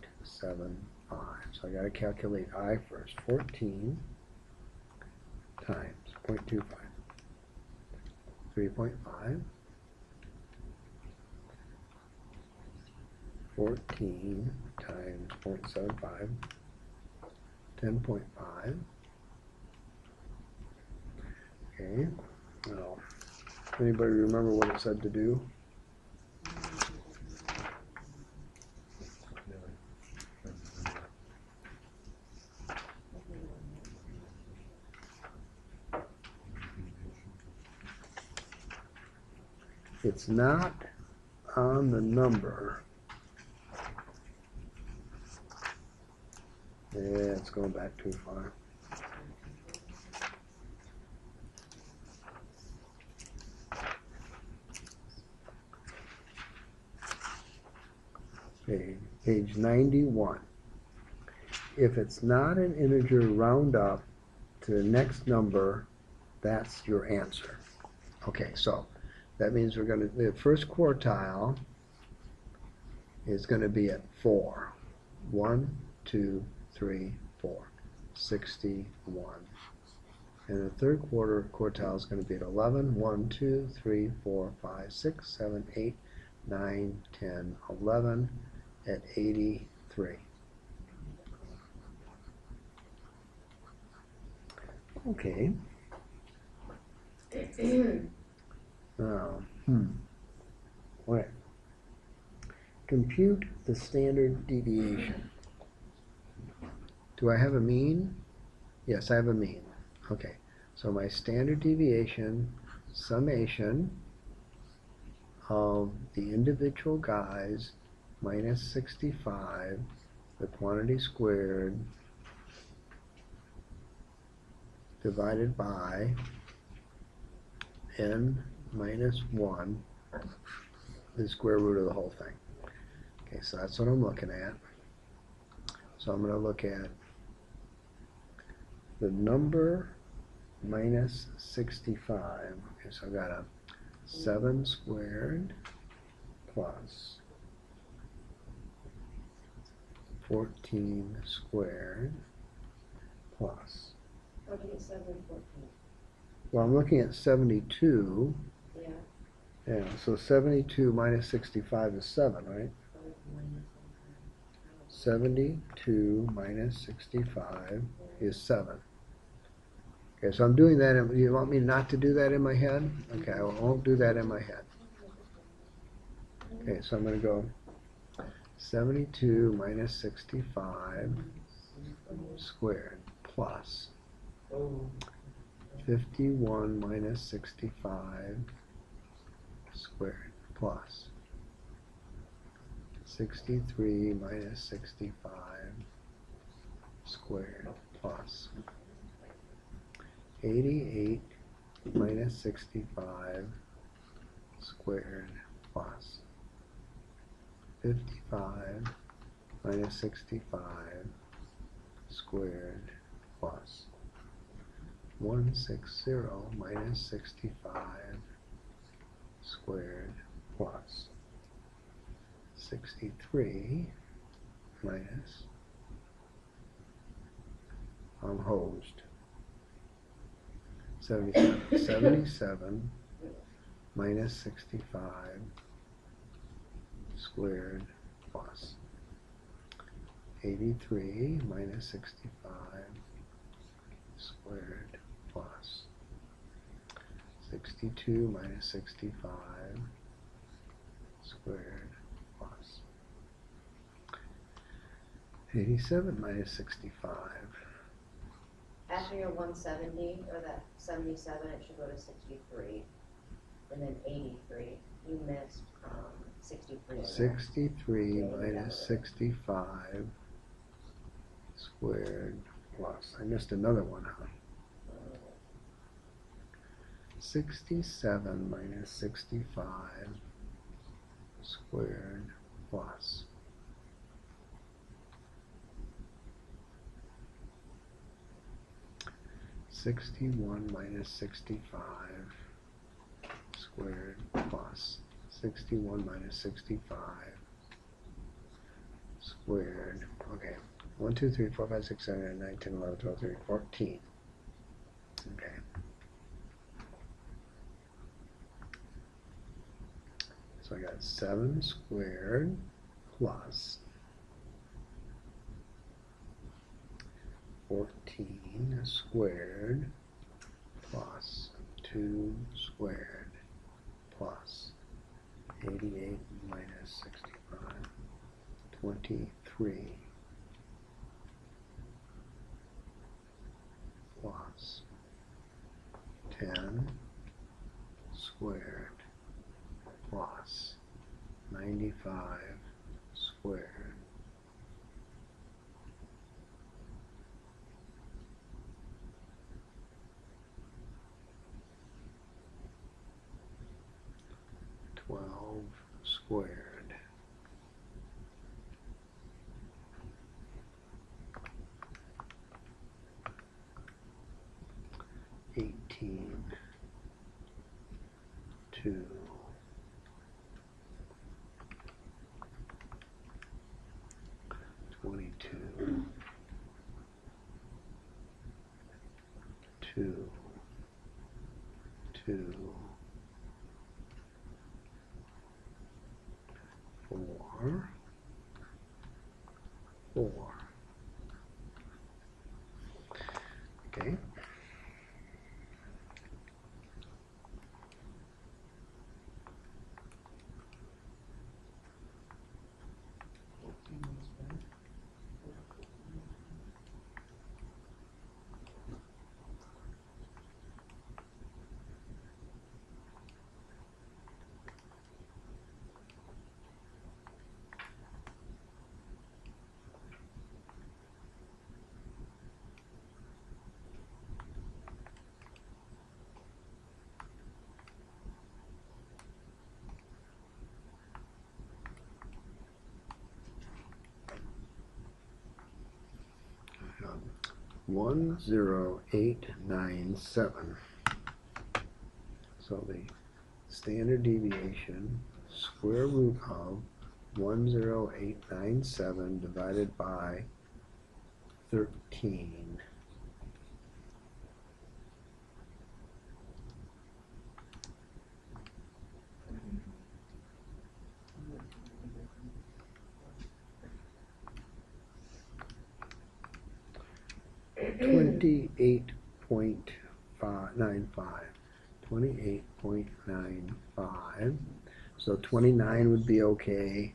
So I got to calculate I first. 14 times 0.25. 3.5. 14 times 0.75. 10.5. Okay. Now, anybody remember what it said to do? It's not on the number. Yeah, it's going back too far. Okay, page 91. If it's not an integer, round up to the next number. That's your answer. Okay, so that means we're going to, the first quartile is going to be at 4. 1, 2, 3, 4. 61. And the third quartile is going to be at 11. 1, 2, 3, 4, 5, 6, 7, 8, 9, 10, 11 at 83. Okay. Now, okay. Compute the standard deviation. Do I have a mean? Yes, I have a mean. Okay, so my standard deviation summation of the individual guys minus 65, the quantity squared, divided by n minus 1, the square root of the whole thing. Okay, so that's what I'm looking at. So I'm going to look at the number minus 65. Okay, so I've got a 7 squared plus 14 squared plus. Okay, 7, 14. Well, I'm looking at 72, Yeah. Yeah, so 72 minus 65 is 7, right? 72 minus 65 is 7. Okay, so I'm doing that. You want me not to do that in my head? Okay, I won't do that in my head. Okay, so I'm going to go 72 minus 65 squared plus 51 minus 65 squared plus 63 minus 65 squared plus 88 minus 65 squared plus 55 minus 65 squared plus 160 minus 65 squared plus 63 minus, I'm hosed, 77. 77 minus 65 squared plus 83 minus 65 squared plus 62 minus 65 squared plus 87 minus 65. After your 170, or that 77, it should go to 63. And then 83. You missed 63 in there. 63 minus 65 squared plus, I missed another one, huh? 67 minus 65 squared plus 61 minus 65 squared plus 61 minus 65 squared. Okay. 1, 2, 3, 4, 5, 6, 7, 8, 9, 10, 11, 12, 13, 14. Okay. So I got 7 squared plus 14 squared plus 2 squared plus 88 minus 65, 23 plus 10 squared plus 95 squared squared. Eighteen, 2, 22, 2, 2, 4, 4. Okay. Um, 10897. So the standard deviation, square root of 10897 divided by 13. 28.95. 28.95. So 29 would be okay.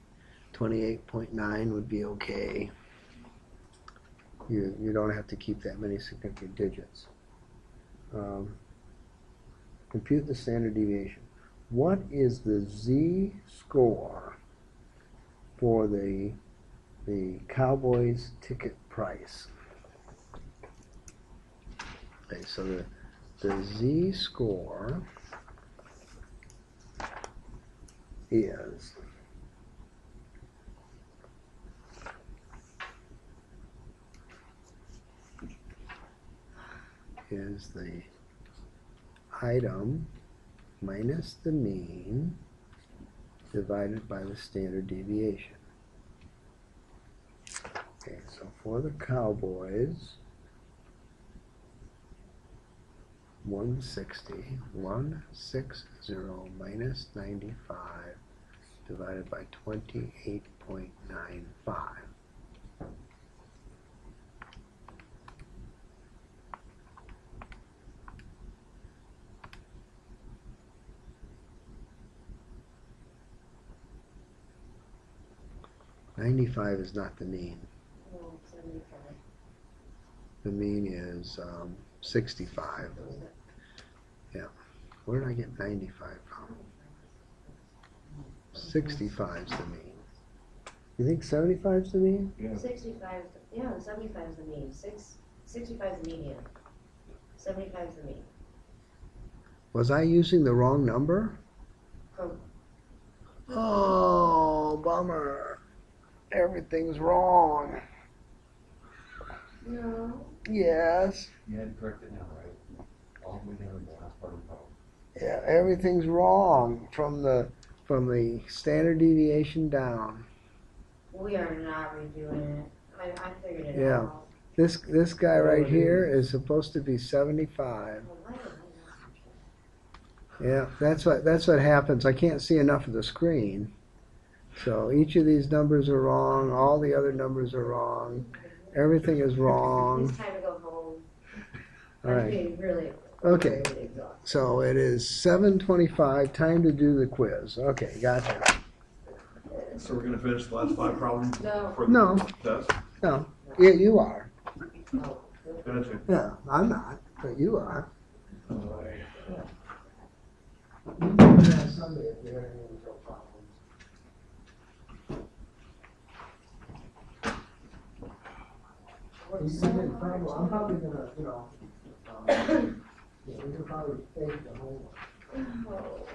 28.9 would be okay. You don't have to keep that many significant digits. Compute the standard deviation. What is the z-score for the Cowboys ticket price? Okay, so the z-score is the item minus the mean divided by the standard deviation. Okay, so for the Cowboys, 160 minus 95 divided by 28.95. $95 is not the mean. No, 75. The mean is 65. Yeah. Where did I get 95 from? 65 is the mean. You think 75 is the mean? Yeah. 65, yeah, 75 is the mean. 65 is the median. 75 is the mean. Was I using the wrong number? From, Oh, bummer. Everything's wrong. no, Yes. You had to correct it now, right? All the way down to the last part of the problem. Yeah, everything's wrong from the standard deviation down. we are not redoing it. I figured it Yeah. out. This guy right here is supposed to be 75. Well, why did I not? Yeah, that's what happens. I can't see enough of the screen. So each of these numbers are wrong, all the other numbers are wrong, everything is wrong. It's time to go home. All I'm right. getting really, Okay. really exhausted. So it is 7:25, time to do the quiz. Okay, gotcha. So we're gonna finish the last 5 problems No. for the No. test? No, yeah, you are. Oh, Gotcha. Yeah, I'm not, but you are. All right. You can do that Sunday if you have any real problems. I'm probably gonna, we can probably take the homework. oh.